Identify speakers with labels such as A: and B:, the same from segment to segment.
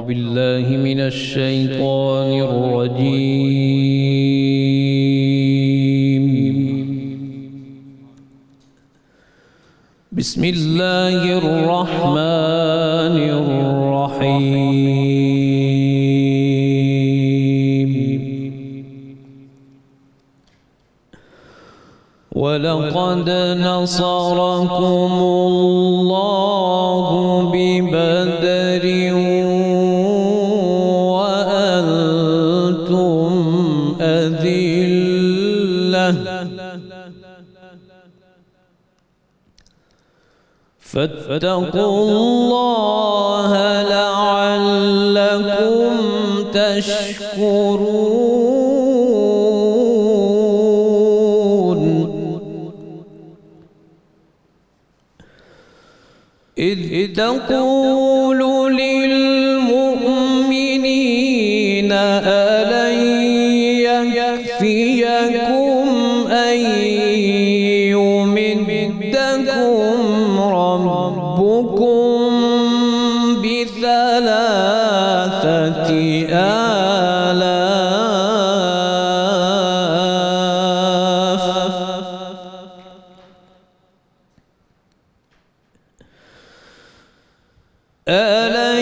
A: بالله من الشيطان الرجيم. بسم الله الرحمن الرحيم. ولقد نصركم الله ببدر وأنتم أذلة فاتقوا الله لعلكم تشكرون. إذ تقول للمؤمنين ألن يكفيكم أن يمدكم ربكم بثلاثة آلاف ألن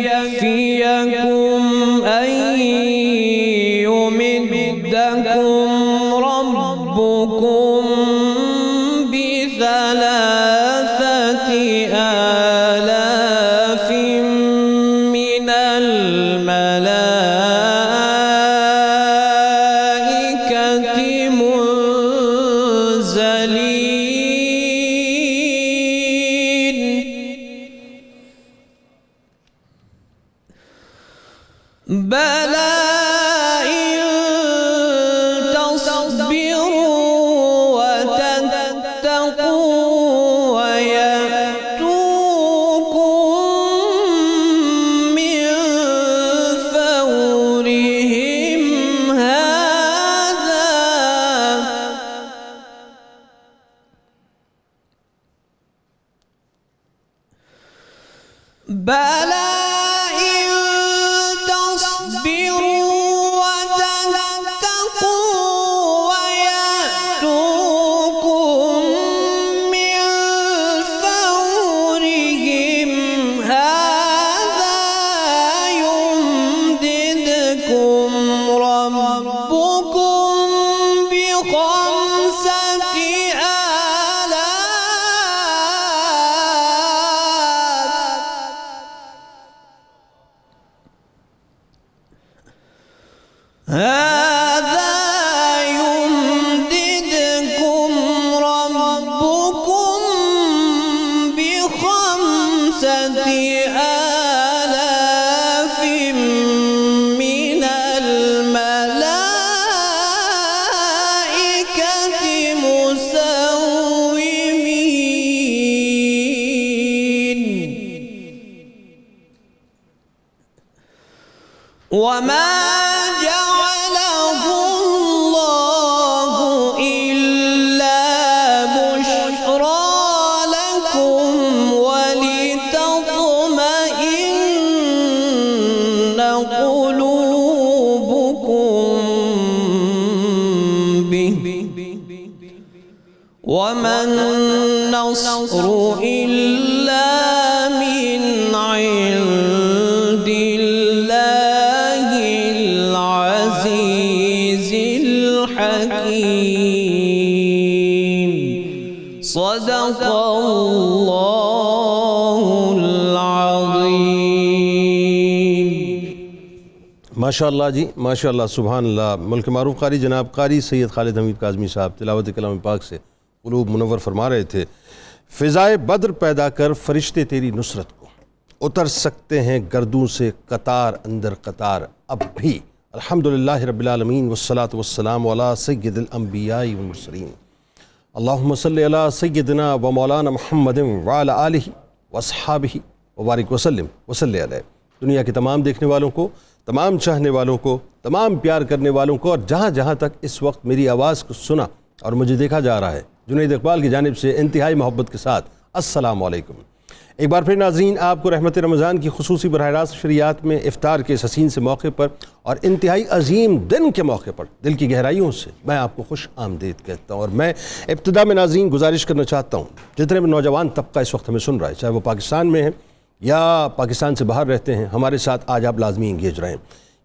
A: يكفيكم أن يمدكم ربكم بثلاثة آلاف من الملائكة منزلين. بلى إن تصبروا وتتقوا ويأتوكم من فورهم هذا بلى هذا يمددكم ربكم بخمسة آلاف من الملائكة مسومين. وما جعله الله إلا بشرى لكم ولتطمئن قلوبكم به وما النصر إلا من عند الله العزيز الحكيم. صدق الله العظيم.
B: ماشاءاللہ جی ماشاءاللہ سبحان اللہ. ملک معروف قاری جناب قاری سید خالد حمید کاظمی صاحب تلاوت کلام پاک سے قلوب منور فرما رہے تھے. فضائے بدر پیدا کر فرشتے تیری نصرت کو، اتر سکتے ہیں گردوں سے قطار اندر قطار اب بھی. الحمدللہ رب العالمین والصلاة والسلام علی سید الانبیاء والمرسلین. اللہم صلی علی سیدنا و مولانا محمد وعلی آلہ واصحابہ وبارک وسلم وصلی علیہ. دنیا کے تمام دیکھنے والوں کو، تمام چاہنے والوں کو، تمام پیار کرنے والوں کو، اور جہاں جہاں تک اس وقت میری آواز کو سنا اور مجھے دیکھا جا رہا ہے، جنید اقبال کی جانب سے انتہائی محبت کے ساتھ السلام علیکم. ایک بار پھر ناظرین آپ کو رحمت رمضان کی خصوصی براہ راست شریعت میں افطار کے اس حسین سے موقع پر اور انتہائی عظیم دن کے موقع پر دل کی گہرائیوں سے میں آپ کو خوش آمدید کہتا ہوں۔ اور میں ابتدا میں ناظرین گزارش کرنا چاہتا ہوں جتنے بھی نوجوان طبقہ اس وقت ہمیں سن رہا ہے، چاہے وہ پاکستان میں ہیں یا پاکستان سے باہر رہتے ہیں، ہمارے ساتھ آج آپ لازمی انگیج رہیں،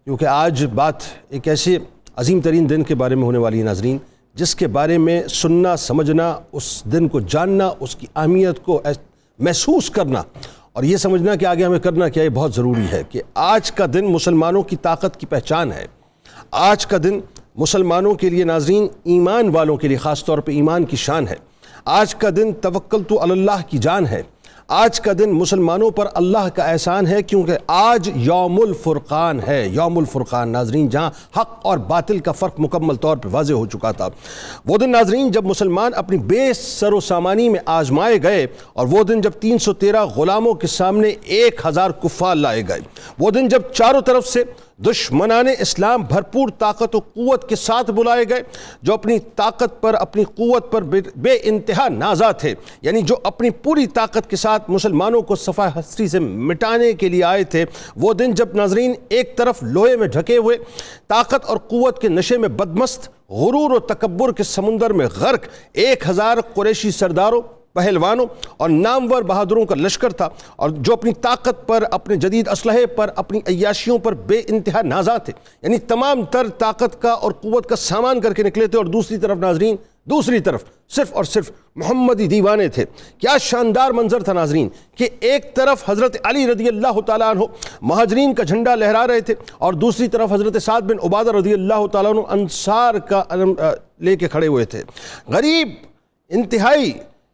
B: کیونکہ آج بات ایک ایسے عظیم ترین دن کے بارے میں ہونے والی ہے ناظرین، جس کے بارے میں سننا، سمجھنا، اس دن کو جاننا، اس کی اہمیت کو محسوس کرنا اور یہ سمجھنا کہ آگے ہمیں کرنا کیا، یہ بہت ضروری ہے کہ آج کا دن مسلمانوں کی طاقت کی پہچان ہے۔ آج کا دن مسلمانوں کے لیے ناظرین، ایمان والوں کے لیے خاص طور پہ ایمان کی شان ہے۔ آج کا دن توکلت علی اللہ کی جان ہے۔ آج کا دن مسلمانوں پر اللہ کا احسان ہے، کیونکہ آج یوم الفرقان ہے۔ یوم الفرقان ناظرین، جہاں حق اور باطل کا فرق مکمل طور پر واضح ہو چکا تھا۔ وہ دن ناظرین جب مسلمان اپنی بے سر و سامانی میں آزمائے گئے، اور وہ دن جب 313 غلاموں کے سامنے 1000 کفار لائے گئے۔ وہ دن جب چاروں طرف سے دشمنان اسلام بھرپور طاقت و قوت کے ساتھ بلائے گئے، جو اپنی طاقت پر، اپنی قوت پر بے انتہا نازا تھے، یعنی جو اپنی پوری طاقت کے ساتھ مسلمانوں کو صفحہ ہستی سے مٹانے کے لیے آئے تھے۔ وہ دن جب ناظرین ایک طرف لوہے میں ڈھکے ہوئے، طاقت اور قوت کے نشے میں بدمست، غرور و تکبر کے سمندر میں غرق 1000 قریشی سرداروں، پہلوانوں اور نامور بہادروں کا لشکر تھا، اور جو اپنی طاقت پر، اپنے جدید اسلحے پر، اپنی عیاشیوں پر بے انتہا نازا تھے، یعنی تمام تر طاقت کا اور قوت کا سامان کر کے نکلے تھے، اور دوسری طرف ناظرین، دوسری طرف صرف اور صرف محمدی دیوانے تھے۔ کیا شاندار منظر تھا ناظرین کہ ایک طرف حضرت علی رضی اللہ تعالیٰ عنہ مہاجرین کا جھنڈا لہرا رہے تھے، اور دوسری طرف حضرت سعد بن عبادہ رضی اللہ تعالیٰ عنہ انصار کا علم لے کے کھڑے ہوئے تھے۔ غریب، انتہائی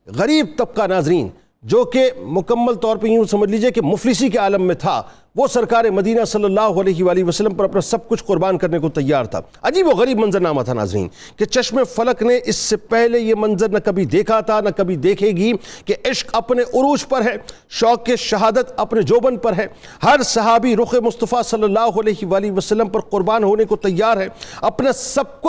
B: غریب طبقہ ناظرین، جو کہ مکمل طور پہ یوں سمجھ لیجئے کہ مفلسی کے عالم میں تھا، وہ سرکار مدینہ صلی اللہ علیہ وآلہ وسلم پر اپنا سب کچھ قربان کرنے کو تیار تھا۔ عجیب و غریب منظرنامہ تھا ناظرین کہ چشم فلک نے اس سے پہلے یہ منظر نہ کبھی دیکھا تھا، نہ کبھی دیکھے گی، کہ عشق اپنے عروج پر ہے، شوق شہادت اپنے جوبن پر ہے۔ ہر صحابی رخ مصطفیٰ صلی اللہ علیہ وآلہ وسلم پر قربان ہونے کو تیار ہے، اپنا سب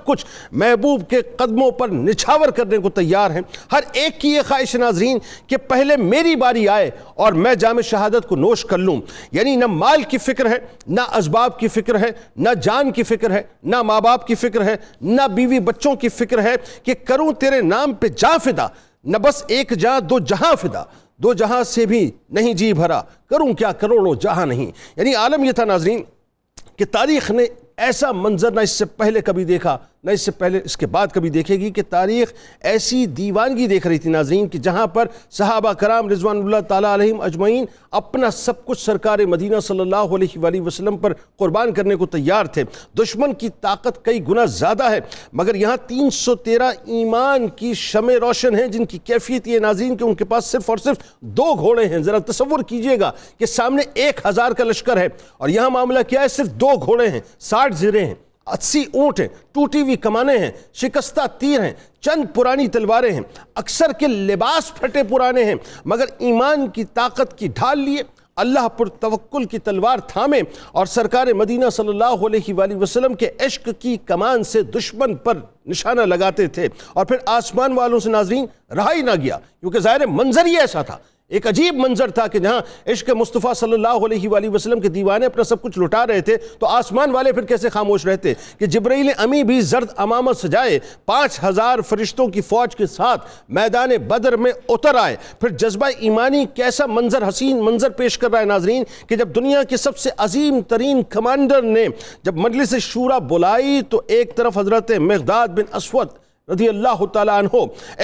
B: کچھ محبوب کے قدموں پر نچھاور کرنے کو تیار ہے۔ ہر ایک کی یہ خواہش ناظرین کہ پہلے میری باری آئے اور میں جام شہادت کو نوش کر لوں، یعنی نہ مال کی فکر ہے، نہ اسباب کی فکر ہے، نہ جان کی فکر ہے، نہ ماں باپ کی فکر ہے، نہ بیوی بچوں کی فکر ہے کہ کروں تیرے نام پہ جاں فدا، نہ بس ایک جاں دو جہاں فدا، دو جہاں سے بھی نہیں جی بھرا، کروں کیا کروڑوں جہاں نہیں۔ یعنی عالم یہ تھا ناظرین کہ تاریخ نے ایسا منظر نہ اس سے پہلے کبھی دیکھا، نہ اس سے پہلے اس کے بعد کبھی دیکھے گی، کہ تاریخ ایسی دیوانگی دیکھ رہی تھی ناظرین کہ جہاں پر صحابہ کرام رضوان اللہ تعالیٰ علیہم اجمعین اپنا سب کچھ سرکار مدینہ صلی اللہ علیہ وآلہ وسلم پر قربان کرنے کو تیار تھے۔ دشمن کی طاقت کئی گنا زیادہ ہے، مگر یہاں 313 ایمان کی شمع روشن ہیں، جن کی کیفیت یہ ناظرین کہ ان کے پاس صرف اور صرف 2 گھوڑے ہیں۔ ذرا تصور کیجئے گا کہ سامنے 1000 کا لشکر ہے، اور یہاں معاملہ کیا ہے، صرف 2 گھوڑے ہیں، 60 زرے ہیں، 80 اونٹ ہیں، ٹوٹی ہوئی کمانیں ہیں، شکستہ تیر ہیں، چند پرانی تلواریں ہیں، اکثر کے لباس پھٹے پرانے ہیں، مگر ایمان کی طاقت کی ڈھال لیے، اللہ پر توکل کی تلوار تھامے، اور سرکار مدینہ صلی اللہ علیہ وآلہ وسلم کے عشق کی کمان سے دشمن پر نشانہ لگاتے تھے، اور پھر آسمان والوں سے ناظرین رہا ہی نہ گیا، کیونکہ ظاہر منظر ہی ایسا تھا، ایک عجیب منظر تھا کہ جہاں عشق مصطفیٰ صلی اللہ علیہ وآلہ وسلم کے دیوانے اپنا سب کچھ لٹا رہے تھے، تو آسمان والے پھر کیسے خاموش رہتے کہ جبرائیل امی بھی زرد امامت سجائے 5000 فرشتوں کی فوج کے ساتھ میدان بدر میں اتر آئے۔ پھر جذبہ ایمانی کیسا منظر، حسین منظر پیش کر رہا ہے ناظرین کہ جب دنیا کے سب سے عظیم ترین کمانڈر نے جب مجلس شورا بلائی، تو ایک طرف حضرت مقداد بن اسود رضی اللہ تعالیٰ عنہ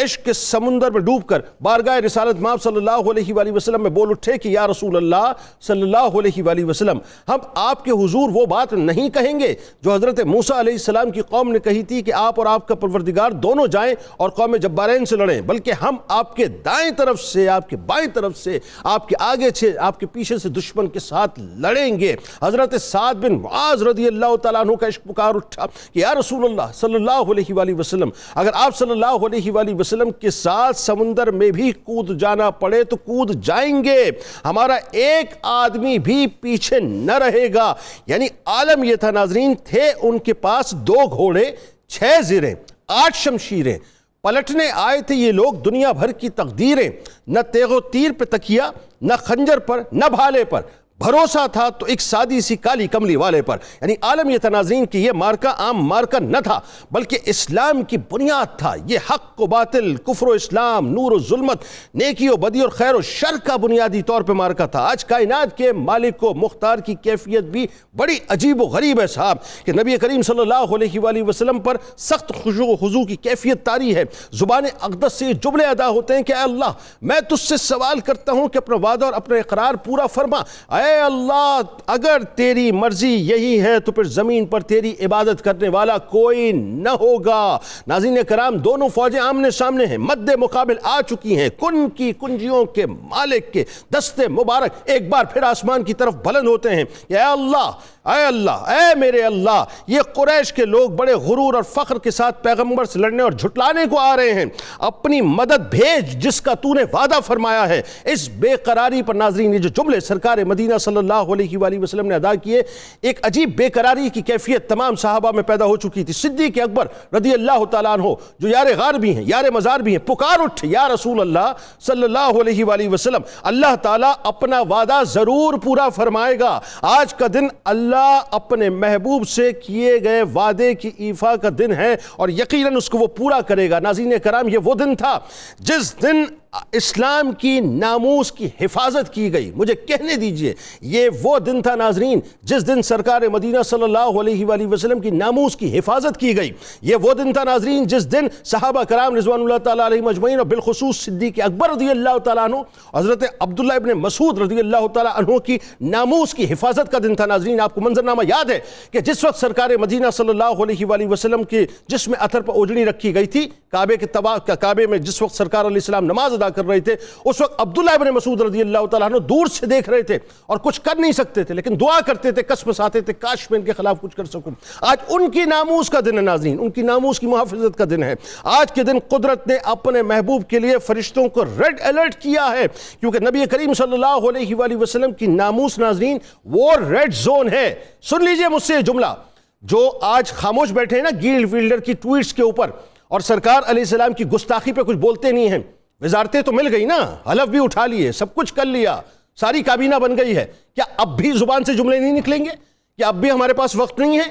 B: عشق کے سمندر میں ڈوب کر بارگاہ رسالت مآب صلی اللہ علیہ وآلہ وسلم میں بول اٹھے کہ یا رسول اللہ صلی اللہ علیہ وآلہ وسلم، ہم آپ کے حضور وہ بات نہیں کہیں گے جو حضرت موسیٰ علیہ السلام کی قوم نے کہی تھی کہ آپ اور آپ کا پروردگار دونوں جائیں اور قوم جبارین سے لڑیں، بلکہ ہم آپ کے دائیں طرف سے، آپ کے بائیں طرف سے، آپ کے آگے سے، آپ کے پیچھے سے دشمن کے ساتھ لڑیں گے۔ حضرت سعد بن معاذ رضی اللہ تعالیٰ عنہ کا عشق پکار اٹھا کہ یا رسول اللہ صلی اللہ علیہ وآلہ وسلم، اگر آپ صلی اللہ علیہ وآلہ وسلم کے ساتھ سمندر میں بھی کود جانا پڑے تو کود جائیں گے، ہمارا ایک آدمی بھی پیچھے نہ رہے گا۔ یعنی عالم یہ تھا ناظرین، تھے ان کے پاس 2 گھوڑے، 6 زریں، 8 شمشیریں، پلٹنے آئے تھے یہ لوگ دنیا بھر کی تقدیریں، نہ تیغ و تیر پہ تکیہ، نہ خنجر پر، نہ بھالے پر، بھروسہ تھا تو ایک سادی سی کالی کملی والے پر۔ یعنی عالم یہ تناظرین کہ یہ مارکہ عام مارکہ نہ تھا، بلکہ اسلام کی بنیاد تھا۔ یہ حق و باطل، کفر و اسلام، نور و ظلمت، نیکی و بدی اور خیر و شر کا بنیادی طور پہ مارکہ تھا۔ آج کائنات کے مالک و مختار کی کیفیت بھی بڑی عجیب و غریب ہے صاحب، کہ نبی کریم صلی اللہ علیہ وآلہ وسلم پر سخت خشوع و خضوع کی کیفیت طاری ہے۔ زبان اقدس سے یہ جملے ادا ہوتے ہیں کہ اے اللہ میں تجھ سے سوال کرتا ہوں کہ اپنا وعدہ اور اپنا اقرار پورا فرما۔ اے اللہ اگر تیری مرضی یہی ہے تو پھر زمین پر تیری عبادت کرنے والا کوئی نہ ہوگا۔ ناظرین کرام، دونوں فوجیں آمنے سامنے ہیں، مد مقابل آ چکی ہیں۔ کن کی کنجیوں کے مالک کے دستے مبارک ایک بار پھر آسمان کی طرف بلند ہوتے ہیں کہ اے اللہ، اے اللہ، اے میرے اللہ، یہ قریش کے لوگ بڑے غرور اور فخر کے ساتھ پیغمبر سے لڑنے اور جھٹلانے کو آ رہے ہیں۔ اپنی مدد بھیج جس کا تو نے وعدہ فرمایا ہے۔ اس بے قراری پر ناظرین یہ جو جملے سرکار مدینہ صلی اللہ علیہ وآلہ وسلم نے ادا کیے، ایک عجیب بے قراری کی کیفیت تمام صحابہ میں پیدا ہو چکی تھی۔ صدیق اکبر رضی اللہ تعالیٰ عنہ جو یار غار بھی ہیں، یار مزار بھی ہیں، پکار اٹھے یا رسول اللہ صلی اللہ علیہ وآلہ وسلم، اللہ تعالیٰ اپنا وعدہ ضرور پورا فرمائے گا۔ آج کا دن اللہ اپنے محبوب سے کیے گئے وعدے کی ایفا کا دن ہے اور یقیناً اس کو وہ پورا کرے گا۔ ناظرین کرام، یہ وہ دن تھا جس دن اسلام کی ناموس کی حفاظت کی گئی۔ مجھے کہنے دیجئے، یہ وہ دن تھا ناظرین جس دن سرکار مدینہ صلی اللہ علیہ وآلہ وسلم کی ناموس کی حفاظت کی گئی۔ یہ وہ دن تھا ناظرین جس دن صحابہ کرام رضوان اللہ تعالیٰ علیہم اجمعین اور بالخصوص صدیق اکبر رضی اللہ تعالیٰ عنہ، حضرت عبداللہ ابن مسعود رضی اللہ تعالیٰ عنہ کی ناموس کی حفاظت کا دن تھا۔ ناظرین آپ کو منظرنامہ یاد ہے کہ جس وقت سرکار مدینہ صلی اللہ علیہ وآلہ وسلم کے جسم اطہر پر اوجڑی رکھی گئی تھی، کعبے میں جس وقت سرکار علیہ السلام نماز ادا کر رہے تھے، اس وقت عبداللہ ابن مسعود رضی اللہ تعالیٰ عنہ دور سے دیکھ رہے تھے اور کچھ کر نہیں سکتے تھے، لیکن دعا کرتے تھے، قسم کھاتے تھے کاش میں ان کے خلاف کچھ کر سکوں۔ آج ان کی ناموس کا دن ہے ناظرین، ان کی ناموس کی محافظت کا دن ہے۔ آج کے دن قدرت نے اپنے محبوب کے لیے فرشتوں کو ریڈ الرٹ کیا ہے، کیونکہ نبی کریم صلی اللہ علیہ وآلہ وسلم کی ناموس ناظرین وہ ریڈ زون ہے۔ سن لیجئے مجھ سے یہ جملہ، جو آج خاموش بیٹھے ہیں نا گیل ویلڈر کی ٹویٹس کے اوپر اور سرکار علیہ السلام کی گستاخی پہ کچھ بولتے نہیں ہیں۔ وزارتیں تو مل گئی نا، حلف بھی اٹھا لیے، سب کچھ کر لیا، ساری کابینہ بن گئی ہے، کیا اب بھی زبان سے جملے نہیں نکلیں گے؟ کیا اب بھی ہمارے پاس وقت نہیں ہے؟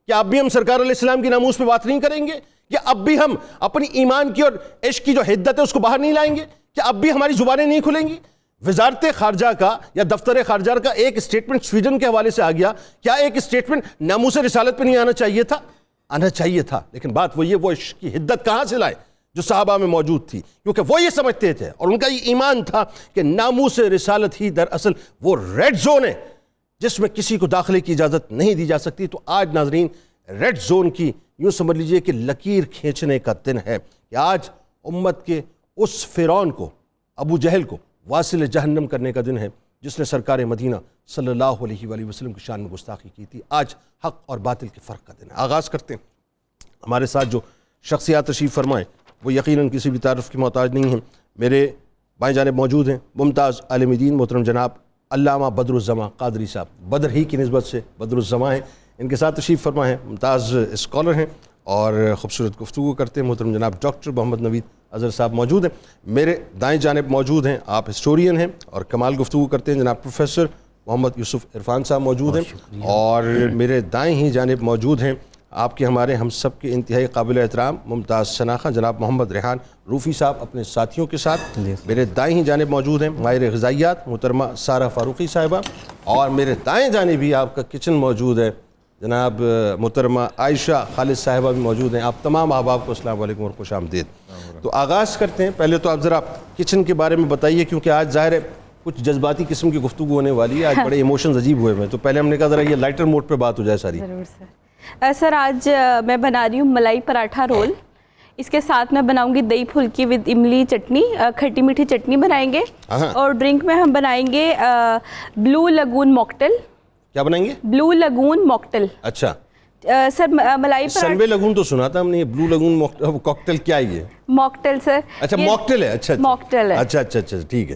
B: کیا اب بھی ہم سرکار علیہ السلام کی ناموس پہ بات نہیں کریں گے؟ کیا اب بھی ہم اپنی ایمان کی اور عشق کی جو حدت ہے اس کو باہر نہیں لائیں گے؟ کیا اب بھی ہماری زبانیں نہیں کھلیں گی؟ وزارت خارجہ کا یا دفتر خارجہ کا ایک اسٹیٹمنٹ سویڈن کے حوالے سے آ گیا، کیا ایک اسٹیٹمنٹ ناموس رسالت پہ نہیں آنا چاہیے تھا؟ آنا چاہیے تھا، لیکن بات وہ یہ، وہ عشق کی حدت کہاں سے لائے جو صحابہ میں موجود تھی؟ کیونکہ وہ یہ سمجھتے تھے اور ان کا یہ ایمان تھا کہ ناموس رسالت ہی دراصل وہ ریڈ زون ہے جس میں کسی کو داخلے کی اجازت نہیں دی جا سکتی۔ تو آج ناظرین ریڈ زون کی یوں سمجھ لیجئے کہ لکیر کھینچنے کا دن ہے کہ آج امت کے اس فرعون کو، ابو جہل کو واصل جہنم کرنے کا دن ہے جس نے سرکار مدینہ صلی اللہ علیہ وآلہ وسلم کی شان میں گستاخی کی تھی۔ آج حق اور باطل کے فرق کا دن ہے۔ آغاز کرتے ہیں۔ ہمارے ساتھ جو شخصیات تشریف فرمائیں وہ یقیناً کسی بھی تعارف کی محتاج نہیں ہیں۔ میرے بائیں جانب موجود ہیں ممتاز عالم دین محترم جناب علامہ بدر الزماں قادری صاحب، بدر ہی کی نسبت سے بدر الزماں ہیں۔ ان کے ساتھ تشریف فرما ہیں ممتاز اسکالر ہیں اور خوبصورت گفتگو کرتے ہیں محترم جناب ڈاکٹر محمد نوید اظہر صاحب موجود ہیں۔ میرے دائیں جانب موجود ہیں، آپ ہسٹورین ہیں اور کمال گفتگو کرتے ہیں، جناب پروفیسر محمد یوسف عرفان صاحب موجود ہیں، اور میرے دائیں ہی جانب موجود ہیں آپ کے ہمارے ہم سب کے انتہائی قابل احترام ممتاز شناخہ جناب محمد ریحان روفی صاحب اپنے ساتھیوں کے ساتھ۔ میرے دائیں ہی جانب موجود ہیں ماہر غذائیات محترمہ سارہ فاروقی صاحبہ، اور میرے دائیں جانب بھی آپ کا کچن موجود ہے جناب محترمہ عائشہ خالد صاحبہ بھی موجود ہیں۔ آپ تمام احباب کو السلام علیکم اور خوش آمدید۔ تو آغاز کرتے ہیں، پہلے تو آپ ذرا کچن کے بارے میں بتائیے، کیونکہ آج ظاہر ہے کچھ جذباتی قسم کی گفتگو ہونے والی ہے، آج بڑے ایموشنز عجیب ہوئے ہیں، تو پہلے ہم نے کہا ذرا یہ لائٹر موڈ پہ بات ہو جائے ساری۔
C: ضرور سر۔ سر آج میں بنا رہی ہوں ملائی پراٹھا رول، اس کے ساتھ میں بناؤں گی دہی پھلکی ود املی چٹنی، کھٹی میٹھی چٹنی بنائیں گے، اور ڈرنک میں ہم بنائیں گے بلو لگون موکٹیل۔
B: کیا بنائیں گے؟
C: بلو لگون موکٹیل۔
B: اچھا
C: سر ملائی
B: سنوے لگون تو سنا تھا ہم نے، یہ بلو لگون کوکٹیل کیا ہے یہ؟
C: موکٹیل سر۔
B: اچھا موکٹیل ہے، اچھا
C: موکٹیل ہے،
B: اچھا اچھا اچھا ٹھیک ہے۔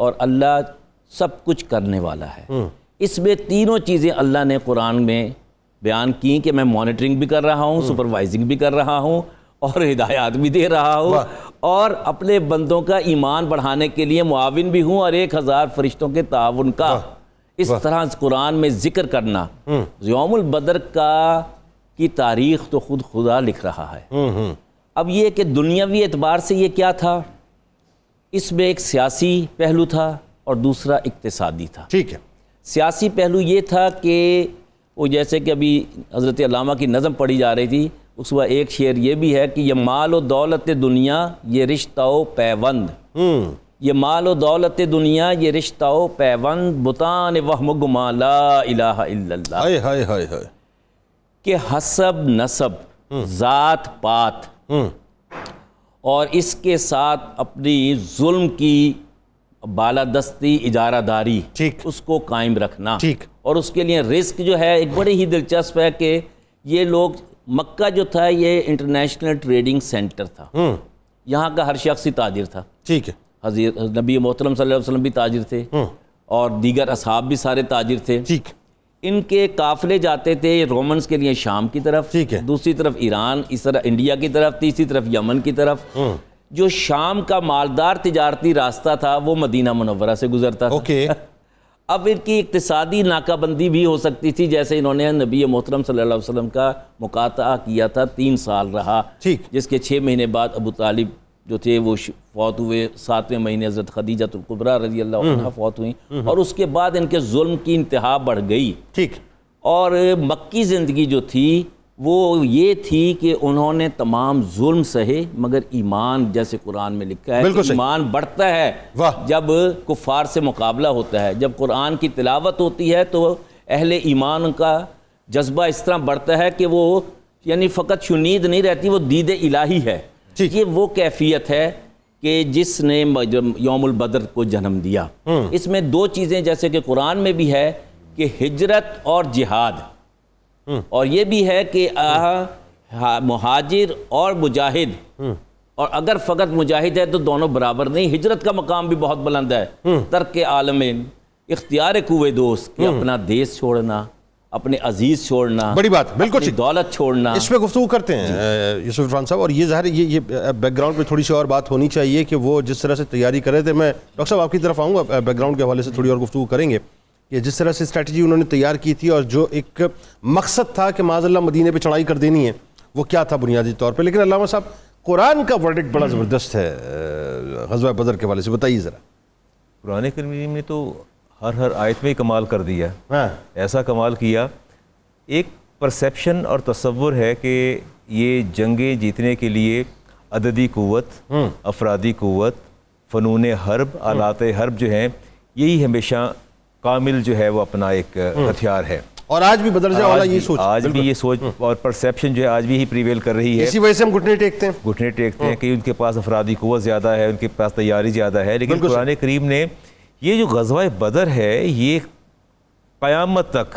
D: اور اللہ سب کچھ کرنے والا ہے۔ اس میں تینوں چیزیں اللہ نے قرآن میں بیان کی کہ میں مانیٹرنگ بھی کر رہا ہوں، سپروائزنگ بھی کر رہا ہوں اور ہدایات بھی دے رہا ہوں اور اپنے بندوں کا ایمان بڑھانے کے لیے معاون بھی ہوں اور 1000 فرشتوں کے تعاون کا اس طرح قرآن میں ذکر کرنا۔ یوم البدر کی تاریخ تو خود خدا لکھ رہا ہے۔ اب یہ کہ دنیاوی اعتبار سے یہ کیا تھا، اس میں ایک سیاسی پہلو تھا اور دوسرا اقتصادی تھا۔
B: ٹھیک ہے،
D: سیاسی پہلو یہ تھا کہ وہ جیسے کہ ابھی حضرت علامہ کی نظم پڑھی جا رہی تھی، اس میں ایک شعر یہ بھی ہے کہ یہ مال و دولت دنیا یہ رشتہ و پیوند، یہ مال و دولت دنیا یہ رشتہ و پیوند، بتان وہم گما لا الہ الا اللہ،
B: ہائے ہائے ہائے ہائے،
D: کہ حسب نسب ذات پات اور اس کے ساتھ اپنی ظلم کی بالادستی اجارہ داری
B: ٹھیک،
D: اس کو قائم رکھنا،
B: ٹھیک،
D: اور اس کے لیے رزق جو ہے ایک بڑی ہی دلچسپ ہے کہ یہ لوگ مکہ جو تھا یہ انٹرنیشنل ٹریڈنگ سینٹر تھا، یہاں کا ہر شخص ہی تاجر تھا،
B: ٹھیک ہے،
D: حضرت نبی محترم صلی اللہ علیہ وسلم بھی تاجر تھے اور دیگر اصحاب بھی سارے تاجر تھے۔
B: ٹھیک،
D: ان کے قافلے جاتے تھے رومنز کے لیے شام کی طرف،
B: ٹھیک ہے،
D: دوسری طرف ایران، اس طرح انڈیا کی طرف، تیسری طرف یمن کی طرف۔ جو شام کا مالدار تجارتی راستہ تھا وہ مدینہ منورہ سے گزرتا تھا۔
B: اوکے،
D: اب ان کی اقتصادی ناکہ بندی بھی ہو سکتی تھی، جیسے انہوں نے نبی محترم صلی اللہ علیہ وسلم کا مقاطعہ کیا تھا، 3 سال رہا،
B: ٹھیک،
D: جس کے 6 مہینے بعد ابو طالب جو تھے وہ فوت ہوئے، 7ویں مہینے حضرت خدیجہ الکبریٰ رضی اللہ عنہ فوت ہوئیں، اور اس کے بعد ان کے ظلم کی انتہا بڑھ گئی۔
B: ٹھیک،
D: اور مکی زندگی جو تھی وہ یہ تھی کہ انہوں نے تمام ظلم سہے، مگر ایمان جیسے قرآن میں لکھا ہے کہ ایمان بڑھتا ہے جب کفار سے مقابلہ ہوتا ہے، جب قرآن کی تلاوت ہوتی ہے تو اہل ایمان کا جذبہ اس طرح بڑھتا ہے کہ وہ یعنی فقط شنید نہیں رہتی، وہ دید الہی ہے۔ یہ وہ کیفیت ہے کہ جس نے یوم البدر کو جنم دیا۔ اس میں 2 چیزیں جیسے کہ قرآن میں بھی ہے کہ ہجرت اور جہاد، اور یہ بھی ہے کہ مہاجر اور مجاہد، اور اگر فقط مجاہد ہے تو دونوں برابر نہیں، ہجرت کا مقام بھی بہت بلند ہے، ترک عالم اختیار کوئے دوست، کہ اپنا دیس چھوڑنا، اپنے عزیز چھوڑنا،
B: بڑی بات، بالکل
D: اپنی دولت چھوڑنا۔
B: اس پہ گفتگو کرتے ہیں یوسف عرفان صاحب، اور یہ ظاہر یہ بیک گراؤنڈ پہ تھوڑی سی اور بات ہونی چاہیے کہ وہ جس طرح سے تیاری کر رہے تھے، میں ڈاکٹر صاحب آپ کی طرف آؤں گا، بیک گراؤنڈ کے حوالے سے تھوڑی اور گفتگو کریں گے کہ جس طرح سے اسٹریٹجی انہوں نے تیار کی تھی اور جو ایک مقصد تھا کہ معاذ اللہ مدینے پہ چڑھائی کر دینی ہے، وہ کیا تھا بنیادی طور پہ۔ لیکن علامہ صاحب قرآن کا ورڈکٹ بڑا زبردست ہے غزوہ بدر کے حوالے سے، بتائیے ذرا۔
E: قرآن کریم نے تو ہر آیت میں ہی کمال کر دیا، ایسا کمال کیا۔ ایک پرسیپشن اور تصور ہے کہ یہ جنگیں جیتنے کے لیے عددی قوت، افرادی قوت، فنون حرب، آلات حرب جو ہیں، یہی ہمیشہ کامل جو ہے وہ اپنا ایک ہتھیار ہے،
B: اور آج بھی بدر جا والا یہ سوچ،
E: آج بھی یہ سوچ اور پرسیپشن جو ہے آج بھی ہی پریویل کر رہی ہے۔
B: اسی وجہ سے ہم گھٹنے ٹیکتے ہیں
E: کہ ان کے پاس افرادی قوت زیادہ ہے، ان کے پاس تیاری زیادہ ہے، لیکن قرآن کریم نے یہ جو غزوہ بدر ہے یہ قیامت تک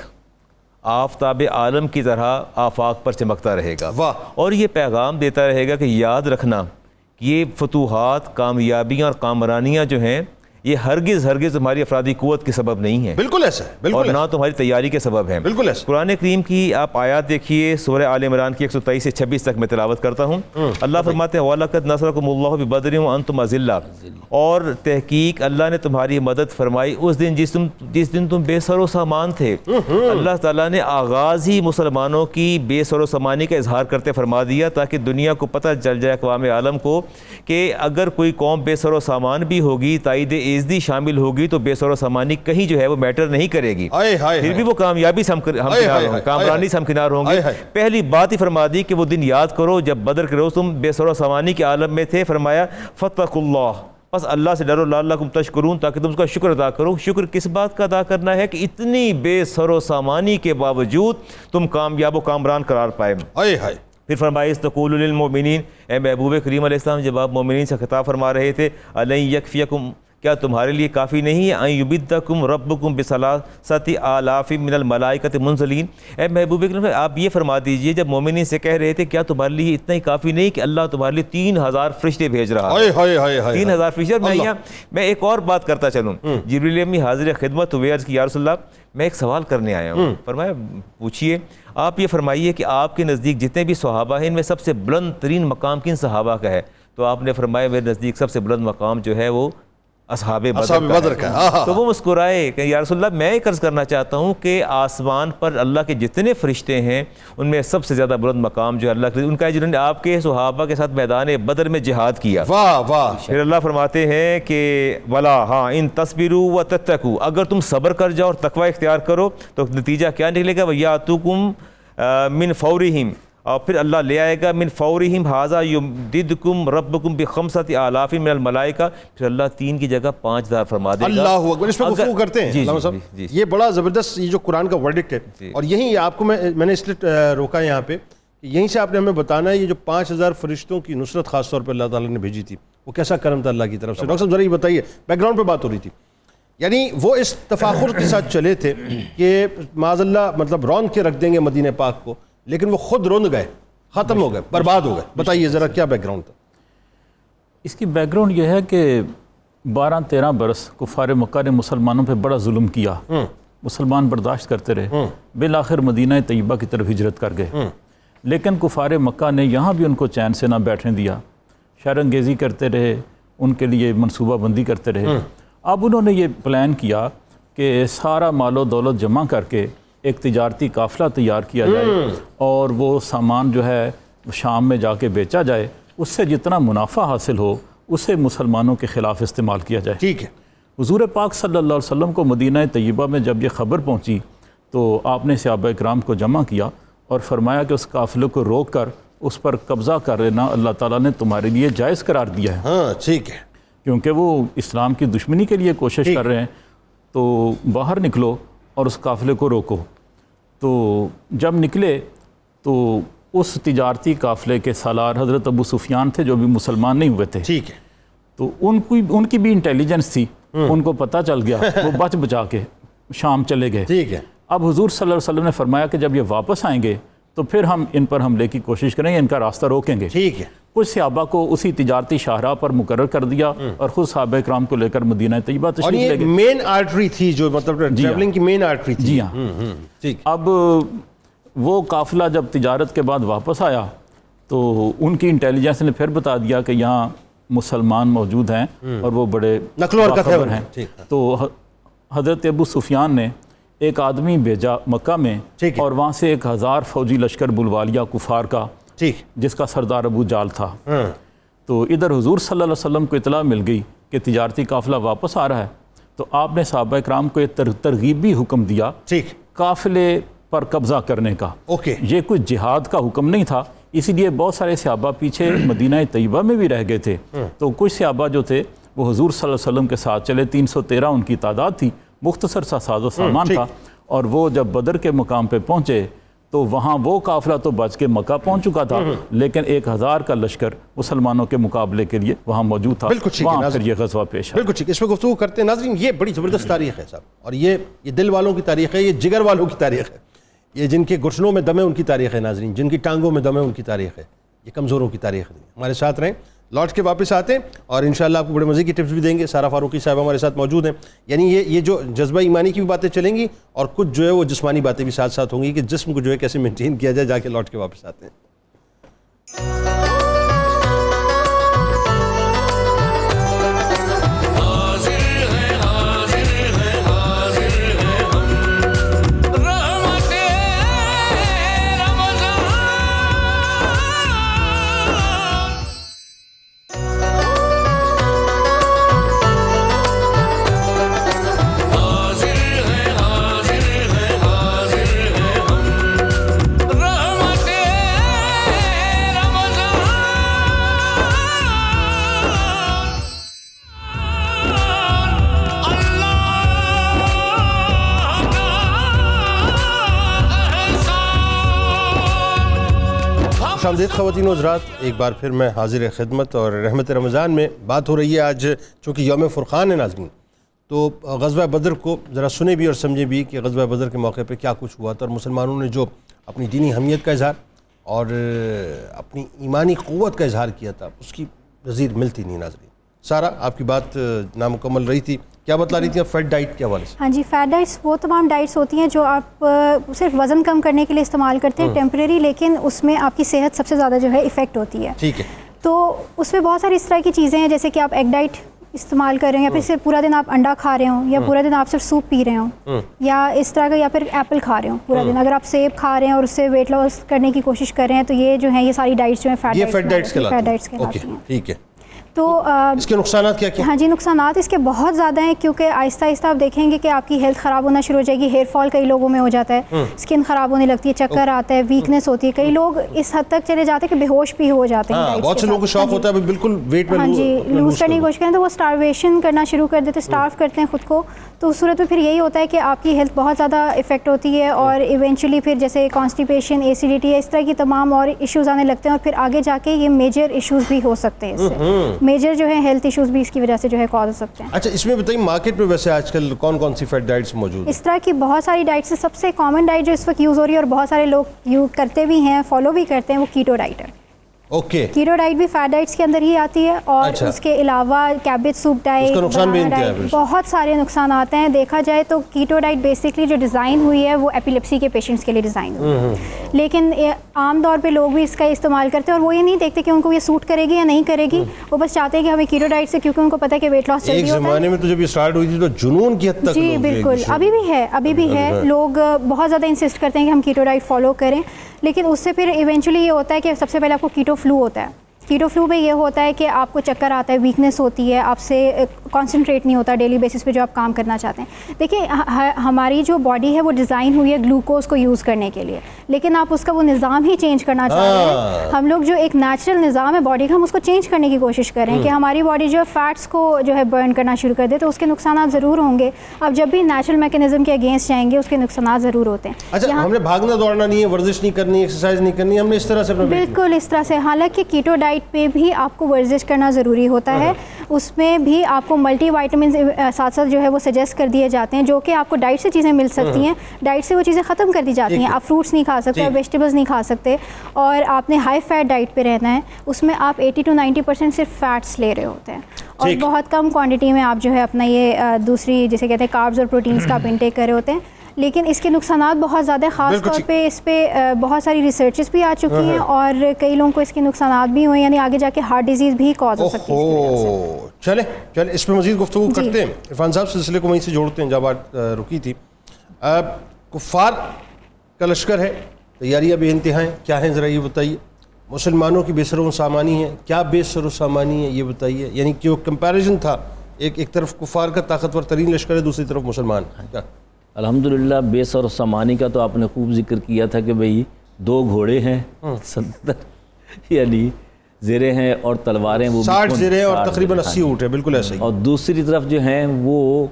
E: آفتاب عالم کی طرح آفاق پر چمکتا رہے گا، اور یہ پیغام دیتا رہے گا کہ یاد رکھنا کہ یہ فتوحات، کامیابیاں اور کامرانیاں جو ہیں یہ ہرگز تمہاری افرادی قوت کے سبب نہیں ہے،
B: بالکل ایسا ہے،
E: اور نہ تمہاری تیاری کے سبب ہیں،
B: بالکل ایسا۔
E: قرآن کریم کی آپ آیات دیکھیے، سورہ آل عمران کی 123 سے 26 تک میں تلاوت کرتا ہوں۔ اللہ فرماتے ہیں وَلَقَدْ نَصَرَكُمُ اللَّهُ بِبَدْرٍ وَأَنْتُمْ أَذِلَّةٌ، اور تحقیق اللہ نے تمہاری مدد فرمائی اس دن جس دن تم بے سر و سامان تھے۔ اللہ تعالیٰ نے آغاز ہی مسلمانوں کی بے سر و سامانی کا اظہار کرتے فرما دیا تاکہ دنیا کو پتہ چل جائے، اقوام عالم کو، کہ اگر کوئی قوم بے سر و سامان بھی ہوگی، تائید عزدی شامل ہوگی، تو بے سر و سامانی کہیں جو ہے وہ میٹر نہیں کرے گی، پھر بھی وہ کامیابی سے کامرانی سے ہمکنار ہوں گے۔ پہلی بات ہی فرما دی کہ وہ دن یاد کرو جب بدر کے روز تم بے سر و سامانی کے عالم میں تھے، فرمایا فَاتَّقُوا اللَّهَ، بس اللہ سے ڈرو، لعلکم تشکرون، تاکہ تم اس کا شکر ادا کرو۔ شکر کس بات کا ادا کرنا ہے کہ اتنی بے سر و سامانی کے باوجود تم کامیاب و کامران قرار پائے۔ پھر فرمایا استقول للمؤمنین، اے محبوب کریم علیہ السلام جب آپ مومنین سے خطاب فرما رہے تھے، الن یکفیکم، کیا تمہارے لیے کافی نہیں ہے ان یبدکم ربکم بثلاثۃ آلاف من الملائکۃ منزلین؟ اے محبوب کریم آپ یہ فرما دیجئے جب مومنین سے کہہ رہے تھے کیا تمہارے لیے اتنا ہی کافی نہیں کہ اللہ تمہارے لیے 3000 فرشتے بھیج رہا ہے؟ 3000 فرشتے. اور میں ایک اور بات کرتا چلوں. جبریل امی حاضر خدمت ہوئے، عرض کی یا رسول اللہ میں ایک سوال کرنے آیا ہوں. فرمایا پوچھیے. آپ یہ فرمائیے کہ آپ کے نزدیک جتنے بھی صحابہ ہیں ان میں سب سے بلند ترین مقام کن صحابہ کا ہے؟ تو آپ نے فرمایا میرے نزدیک سب سے بلند مقام جو ہے وہ اصحاب بدر کا ہے. تو وہ مسکرائے کہ یا رسول اللہ میں ایک عرض کرنا چاہتا ہوں کہ آسمان پر اللہ کے جتنے فرشتے ہیں ان میں سب سے زیادہ بلند مقام جو ہے اللہ کے ان کا ہے جنہوں نے آپ کے صحابہ کے ساتھ میدان بدر میں جہاد کیا.
B: واہ واہ.
E: پھر اللہ فرماتے ہیں کہ ولا ہاں ان تصبروا وتتقوا، اگر تم صبر کر جاؤ اور تقوی اختیار کرو تو نتیجہ کیا نکلے گا؟ وَيَأْتُوكُم من فورہم، اور پھر اللہ لے آئے گا من فورہم ھذا یمددکم ربکم بخمسۃ آلاف من الملائکہ. پھر اللہ 3 کی جگہ 5000 فرما دے گا.
B: اللہ اکبر. اس پہ گفتگو کرتے ہیں علامہ صاحب. یہ بڑا زبردست یہ جو قرآن کا ورڈکٹ ہے، اور یہیں آپ کو میں نے اس لیے روکا یہاں پہ کہ یہیں سے آپ نے ہمیں بتانا ہے یہ جو 5000 فرشتوں کی نصرت خاص طور پہ اللہ تعالیٰ نے بھیجی تھی وہ کیسا کرم تھا اللہ کی طرف سے. ڈاکٹر صاحب ذرا یہ بتائیے، بیک گراؤنڈ پہ بات ہو رہی تھی، یعنی وہ اس تفاخر کے ساتھ چلے تھے کہ معاذ اللہ مطلب رون کے رکھ دیں گے مدینہ پاک کو، لیکن وہ خود روند گئے، ختم ہو گئے، برباد ہو گئے. بتائیے ذرا کیا بیک گراؤنڈ تھا؟
F: اس کی بیک گراؤنڈ یہ ہے کہ 12-13 برس کفار مکہ نے مسلمانوں پہ بڑا ظلم کیا. مسلمان برداشت کرتے رہے، بالآخر مدینہ طیبہ کی طرف ہجرت کر گئے. لیکن کفار مکہ نے یہاں بھی ان کو چین سے نہ بیٹھنے دیا، شر انگیزی کرتے رہے، ان کے لیے منصوبہ بندی کرتے رہے. اب انہوں نے یہ پلان کیا کہ سارا مال و دولت جمع کر کے ایک تجارتی قافلہ تیار کیا جائے اور وہ سامان جو ہے شام میں جا کے بیچا جائے، اس سے جتنا منافع حاصل ہو اسے مسلمانوں کے خلاف استعمال کیا جائے.
B: ٹھیک ہے.
F: حضور پاک صلی اللہ علیہ وسلم کو مدینہ طیبہ میں جب یہ خبر پہنچی تو آپ نے صحابہ کرام کو جمع کیا اور فرمایا کہ اس قافلے کو روک کر اس پر قبضہ کر لینا اللہ تعالیٰ نے تمہارے لیے جائز قرار دیا ہے.
B: ہاں ٹھیک ہے.
F: کیونکہ وہ اسلام کی دشمنی کے لیے کوشش کر رہے ہیں، تو باہر نکلو اور اس قافلے کو روکو. تو جب نکلے تو اس تجارتی قافلے کے سالار حضرت ابو سفیان تھے جو بھی مسلمان نہیں ہوئے تھے.
B: ٹھیک ہے.
F: تو ان کی بھی انٹیلیجنس تھی، ان کو پتہ چل گیا، وہ بچ بچا کے شام چلے گئے.
B: ٹھیک ہے.
F: اب حضور صلی اللہ علیہ وسلم نے فرمایا کہ جب یہ واپس آئیں گے تو پھر ہم ان پر حملے کی کوشش کریں گے، ان کا راستہ روکیں گے.
B: ٹھیک ہے.
F: کچھ صحابہ کو اسی تجارتی شاہراہ پر مقرر کر دیا اور خود صحابہ کرام کو لے کر مدینہ طیبہ تشریف لے گئے.
B: مین آرٹری تھی جو مطلب ٹریولنگ کی مین آرٹری تھی.
F: جی ہاں.
B: ٹھیک.
F: اب وہ قافلہ جب تجارت کے بعد واپس آیا تو ان کی انٹیلیجنس نے پھر بتا دیا کہ یہاں مسلمان موجود ہیں اور وہ بڑے
B: نقل و حرکت
F: باخبر ہیں. تو حضرت ابو سفیان نے ایک آدمی بھیجا مکہ میں اور وہاں سے 1000 فوجی لشکر بلوا لیا کفار کا، جس کا سردار ابو جال تھا. تو ادھر حضور صلی اللہ علیہ وسلم کو اطلاع مل گئی کہ تجارتی قافلہ واپس آ رہا ہے. تو آپ نے صحابہ کرام کو ایک ترغیبی حکم دیا قافلے پر قبضہ کرنے کا. یہ کوئی جہاد کا حکم نہیں تھا، اسی لیے بہت سارے صحابہ پیچھے مدینہ طیبہ میں بھی رہ گئے تھے. تو کچھ صحابہ جو تھے وہ حضور صلی اللہ علیہ وسلم کے ساتھ چلے، 313 ان کی تعداد تھی، مختصر سا ساز و سامان تھا. اور وہ جب بدر کے مقام پہ پہنچے تو وہاں وہ قافلہ تو بچ کے مکہ پہنچ چکا تھا، لیکن 1000 کا لشکر مسلمانوں کے مقابلے کے لیے وہاں موجود تھا. وہاں پھر یہ غزوہ پیش آیا.
B: بالکل ٹھیک. اس پہ گفتگو کرتے ہیں. ناظرین یہ بڑی زبردست تاریخ ہے صاحب، اور یہ دل والوں کی تاریخ ہے، یہ جگر والوں کی تاریخ ہے، یہ جن کے گھٹنوں میں دم ہے ان کی تاریخ ہے. ناظرین جن کی ٹانگوں میں دم ہے ان کی تاریخ ہے، یہ کمزوروں کی تاریخ نہیں. ہمارے ساتھ رہیں، لوٹ کے واپس آتے ہیں اور انشاءاللہ آپ کو بڑے مزے کی ٹپس بھی دیں گے. سارہ فاروقی صاحب ہمارے ساتھ موجود ہیں. یعنی یہ جو جذبہ ایمانی کی بھی باتیں چلیں گی اور کچھ جو ہے وہ جسمانی باتیں بھی ساتھ ساتھ ہوں گی کہ جسم کو جو ہے کیسے مینٹین کیا جائے. جا کے لوٹ کے واپس آتے ہیں. خوش آمدید خواتین و حضرات، ایک بار پھر میں حاضر خدمت، اور رحمت رمضان میں بات ہو رہی ہے آج چونکہ یوم فرقان ہے ناظرین، تو غزوہ بدر کو ذرا سنیں بھی اور سمجھیں بھی کہ غزوہ بدر کے موقع پہ کیا کچھ ہوا تھا، اور مسلمانوں نے جو اپنی دینی حمیت کا اظہار اور اپنی ایمانی قوت کا اظہار کیا تھا اس کی نظیر ملتی نہیں ناظرین۔ سارا آپ کی بات نامکمل رہی تھی، کیا بتلا رہی تھی آپ فیٹ ڈائٹ کے حوالے سے؟
G: ہاں جی، فیٹ ڈائٹس وہ تمام ڈائٹس ہوتی ہیں جو آپ صرف وزن کم کرنے کے لیے استعمال کرتے ہیں ٹیمپریری، لیکن اس میں آپ کی صحت سب سے زیادہ جو ہے افیکٹ ہوتی ہے۔
B: ٹھیک ہے،
G: تو اس میں بہت ساری اس طرح کی چیزیں ہیں، جیسے کہ آپ ایگ ڈائٹ استعمال کر رہے ہیں، یا پھر صرف پورا دن آپ انڈا کھا رہے ہوں، یا پورا دن آپ صرف سوپ پی رہے ہوں، یا اس طرح کا، یا پھر ایپل کھا رہے ہوں پورا دن، اگر آپ سیب کھا رہے ہیں اور اس سے ویٹ لاس کرنے کی کوشش کر رہے ہیں، تو یہ جو ہیں یہ ساری ڈائٹس جو ہیں
B: فیٹ ڈائٹس
G: کہلاتی ہیں۔
B: ٹھیک ہے،
G: تو
B: اس کے نقصانات کیا کیا؟
G: ہاں جی، نقصانات اس کے بہت زیادہ ہیں، کیونکہ آہستہ آہستہ آپ دیکھیں گے کہ آپ کی ہیلتھ خراب ہونا شروع ہو جائے گی، ہیئر فال کئی لوگوں میں ہو جاتا ہے، اسکن خراب ہونے لگتی ہے، چکر آتا ہے، ویکنیس ہوتی ہے، کئی لوگ اس حد تک چلے جاتے ہیں کہ بے ہوش بھی ہو جاتے ہیں۔
B: بہت سے لوگوں کو شوق ہوتا ہے بالکل ویٹ میں
G: ہاں جی لوز کرنے کی کوشش کریں تو وہ اسٹارویشن کرنا شروع کر دیتے ہیں، اسٹارو کرتے ہیں خود کو، تو اس صورت میں پھر یہی ہوتا ہے کہ آپ کی ہیلتھ بہت زیادہ افیکٹ ہوتی ہے، اور ایونچولی پھر جیسے کانسٹیپیشن، ایسیڈیٹی، اس طرح کی تمام اور ایشوز آنے لگتے ہیں، اور پھر آگے جا کے یہ میجر ایشوز بھی ہو سکتے ہیں، اس سے میجر جو ہے ہیلتھ ایشوز بھی اس کی وجہ سے جو ہے کاز ہو سکتے ہیں۔
B: اچھا، اس میں بتائیے مارکیٹ میں ویسے آج کل کون کون سی فیٹ ڈائٹس موجود ہیں؟
G: اس طرح کی بہت ساری ڈائٹس ہیں، سب سے کامن ڈائٹ جو اس وقت یوز ہو رہی ہے اور بہت سارے لوگ یوز کرتے بھی ہیں، فالو بھی کرتے ہیں، وہ کیٹو ڈائٹ ہے۔
B: اوکے،
G: کیٹو ڈائٹ بھی فیٹ ڈائٹس کے اندر ہی آتی ہے، اور اس کے علاوہ کیبج سوپ ڈائٹ،
B: اس کا نقصان بھی انتہائی ہے،
G: بہت سارے نقصانات ہیں۔ دیکھا جائے تو کیٹو ڈائٹ بیسکلی جو ڈیزائن ہوئی ہے وہ ایپیلیپسی کے پیشنٹس کے لیے ڈیزائن ہوئی ہے، لیکن عام طور پہ لوگ بھی اس کا استعمال کرتے ہیں، اور وہ یہ نہیں دیکھتے کہ ان کو یہ سوٹ کرے گی یا نہیں کرے گی، وہ بس چاہتے ہیں کہ ہمیں کیٹو ڈائٹ سے، کیونکہ ان کو پتہ ہے کہ ویٹ لاس جلدی ہوتا ہے۔
B: ایک زمانے میں تو جب یہ سٹارٹ ہوئی تھی تو جنون کی حد تک،
G: جی بالکل، ابھی بھی ہے، لوگ بہت زیادہ انسسٹ کرتے ہیں کہ ہم کیٹو ڈائٹ فالو کریں، لیکن اس سے پھر ایونچولی یہ ہوتا ہے کہ سب سے پہلے آپ کو کیٹو فلو ہوتا ہے۔ کیٹو فلو میں یہ ہوتا ہے کہ آپ کو چکر آتا ہے، ویکنیس ہوتی ہے، آپ سے کانسنٹریٹ نہیں ہوتا ڈیلی بیسس پہ جو آپ کام کرنا چاہتے ہیں۔ دیکھیں ہماری جو باڈی ہے وہ ڈیزائن ہوئی ہے گلوکوز کو یوز کرنے کے لیے، لیکن آپ اس کا وہ نظام ہی چینج کرنا چاہ رہے ہیں۔ ہم لوگ جو ایک نیچرل نظام ہے باڈی کا، ہم اس کو چینج کرنے کی کوشش کریں کہ ہماری باڈی جو ہے فیٹس کو جو ہے برن کرنا شروع کر دے، تو اس کے نقصانات ضرور ہوں گے۔ اب جب بھی نیچرل میکینزم کے اگینسٹ جائیں گے اس کے نقصانات ضرور ہوتے ہیں۔
B: اچھا، ہم نے بھاگنا دوڑنا نہیں ہے، ورزش نہیں کرنی، ایکسرسائز نہیں کرنی، ہم نے اس طرح سے
G: بالکل اس طرح سے، حالانکہ کیٹو ڈائٹ پہ بھی آپ کو ورزش کرنا ضروری ہوتا ہے، اس میں بھی آپ کو ملٹی وائٹامنز ساتھ ساتھ جو ہے وہ سجیسٹ کر دیے جاتے ہیں، جو کہ آپ کو ڈائٹ سے چیزیں مل سکتی ہیں، ڈائٹ سے وہ چیزیں ختم کر دی جاتی ہیں۔ آپ فروٹس نہیں کھا سکتے، ویجیٹیبلز نہیں کھا سکتے، اور آپ نے ہائی فیٹ ڈائٹ پہ رہنا ہے، اس میں آپ 80 to 90% صرف فیٹس لے رہے ہوتے ہیں، اور بہت کم کوانٹٹی میں آپ جو ہے اپنا یہ دوسری جسے کہتے ہیں کاربز اور پروٹینز کا آپ انٹیک کر رہے ہوتے ہیں۔ لیکن اس کے نقصانات بہت زیادہ، خاص طور پہ اس پہ بہت ساری ریسرچز بھی آ چکی ہیں، اور کئی لوگوں کو اس کے نقصانات بھی ہوئے، یعنی آگے جا کے ہارٹ ڈیزیز بھی کاز ہو سکتی ہے۔
B: چلے اس پہ مزید گفتگو کرتے ہیں۔ عرفان صاحب سلسلے کو وہیں سے جوڑتے ہیں جہاں بات رکی تھی۔ کفار کا لشکر ہے، تیاریاں بے انتہا ہیں، کیا ہیں ذرا یہ بتائیے؟ مسلمانوں کی بے سر و سامانی ہے، کیا بے سر و سامانی ہے یہ بتائیے؟ یعنی کہ وہ کمپیریزن تھا، ایک طرف کفار کا طاقتور ترین لشکر ہے، دوسری طرف مسلمان۔
D: الحمدللہ بے سر و سامانی کا تو آپ نے خوب ذکر کیا تھا کہ بھئی 2 گھوڑے ہیں، 70 یعنی زرے ہیں، اور تلواریں وہ
B: 60 زرے ہیں، اور تقریباً 80 اونٹ ہیں، بالکل ایسا ہی۔
D: اور دوسری طرف جو ہیں وہ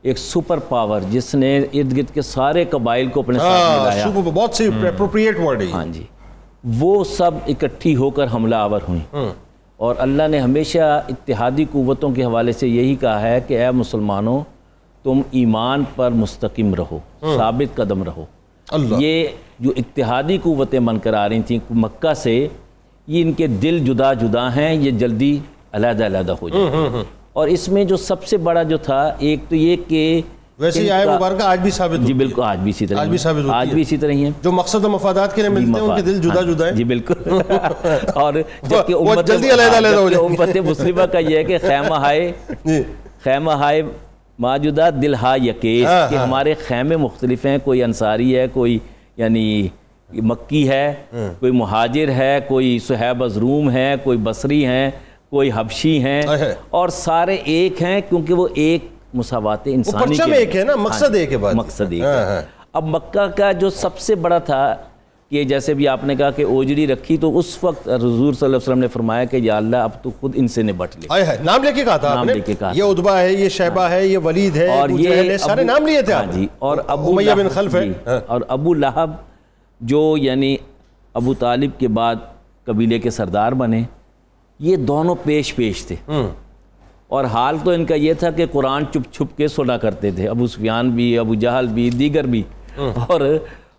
D: ایک سپر پاور جس نے ارد گرد کے سارے قبائل کو اپنے ساتھ ملایا،
B: بہت سی اپروپریٹ ورڈ ہے۔
D: ہاں جی، وہ سب اکٹھی ہو کر حملہ آور ہوئیں، اور اللہ نے ہمیشہ اتحادی قوتوں کے حوالے سے یہی کہا ہے کہ اے مسلمانوں، تم ایمان پر مستقیم رہو، ثابت قدم رہو۔ یہ جو اتحادی قوتیں بن کر آ رہی تھیں مکہ سے، یہ ان کے دل جدا جدا ہیں، یہ جلدی علیحدہ علیحدہ ہو جائیں۔ اور اس میں جو سب سے بڑا جو تھا، ایک تو یہ کہ
B: ویسے یہ آیت مبارکہ آج بھی ثابت ہوتی ہے۔
D: جی بالکل، آج بھی اسی طرح، آج بھی اسی طرح ہی ہیں،
B: جو مقصد و مفادات کے لیے ملتے ہیں ان کے دل جدا جدا ہیں۔
D: جی بالکل۔ اور جبکہ امت مسلمہ کا یہ ہے کہ خیمہ ہائے موجودہ دل ہا یکیس، کہ ہمارے خیمے مختلف ہیں، کوئی انصاری ہے، کوئی یعنی مکی ہے، کوئی مہاجر ہے، کوئی صہیب از روم ہے، کوئی بصری ہیں، کوئی حبشی ہیں، اور سارے ایک ہیں، کیونکہ وہ ایک مساوات انسانی کے
B: ایک ہے نا، مقصد ایک ہے،
D: مقصد ایک ہے۔ اب مکہ کا جو سب سے بڑا تھا کہ جیسے بھی آپ نے کہا کہ اوجڑی رکھی، تو اس وقت حضور صلی اللہ علیہ وسلم نے فرمایا کہ یا اللہ اب تو خود ان سے نبٹ لے۔
B: نام لے کے کہا تھا آپ نے، یہ عتبہ ہے، یہ شیبہ ہے، یہ ولید ہے،
D: اور یہ
B: سارے نام لیے تھے آپ۔
D: جی، اور
B: امیہ بن خلف ہے،
D: اور ابو لہب جو یعنی ابو طالب کے بعد قبیلے کے سردار بنے. یہ دونوں پیش تھے. اور حال تو ان کا یہ تھا کہ قرآن چھپ چھپ کے سنا کرتے تھے, ابو سفیان بھی, ابو جہل بھی, دیگر بھی. اور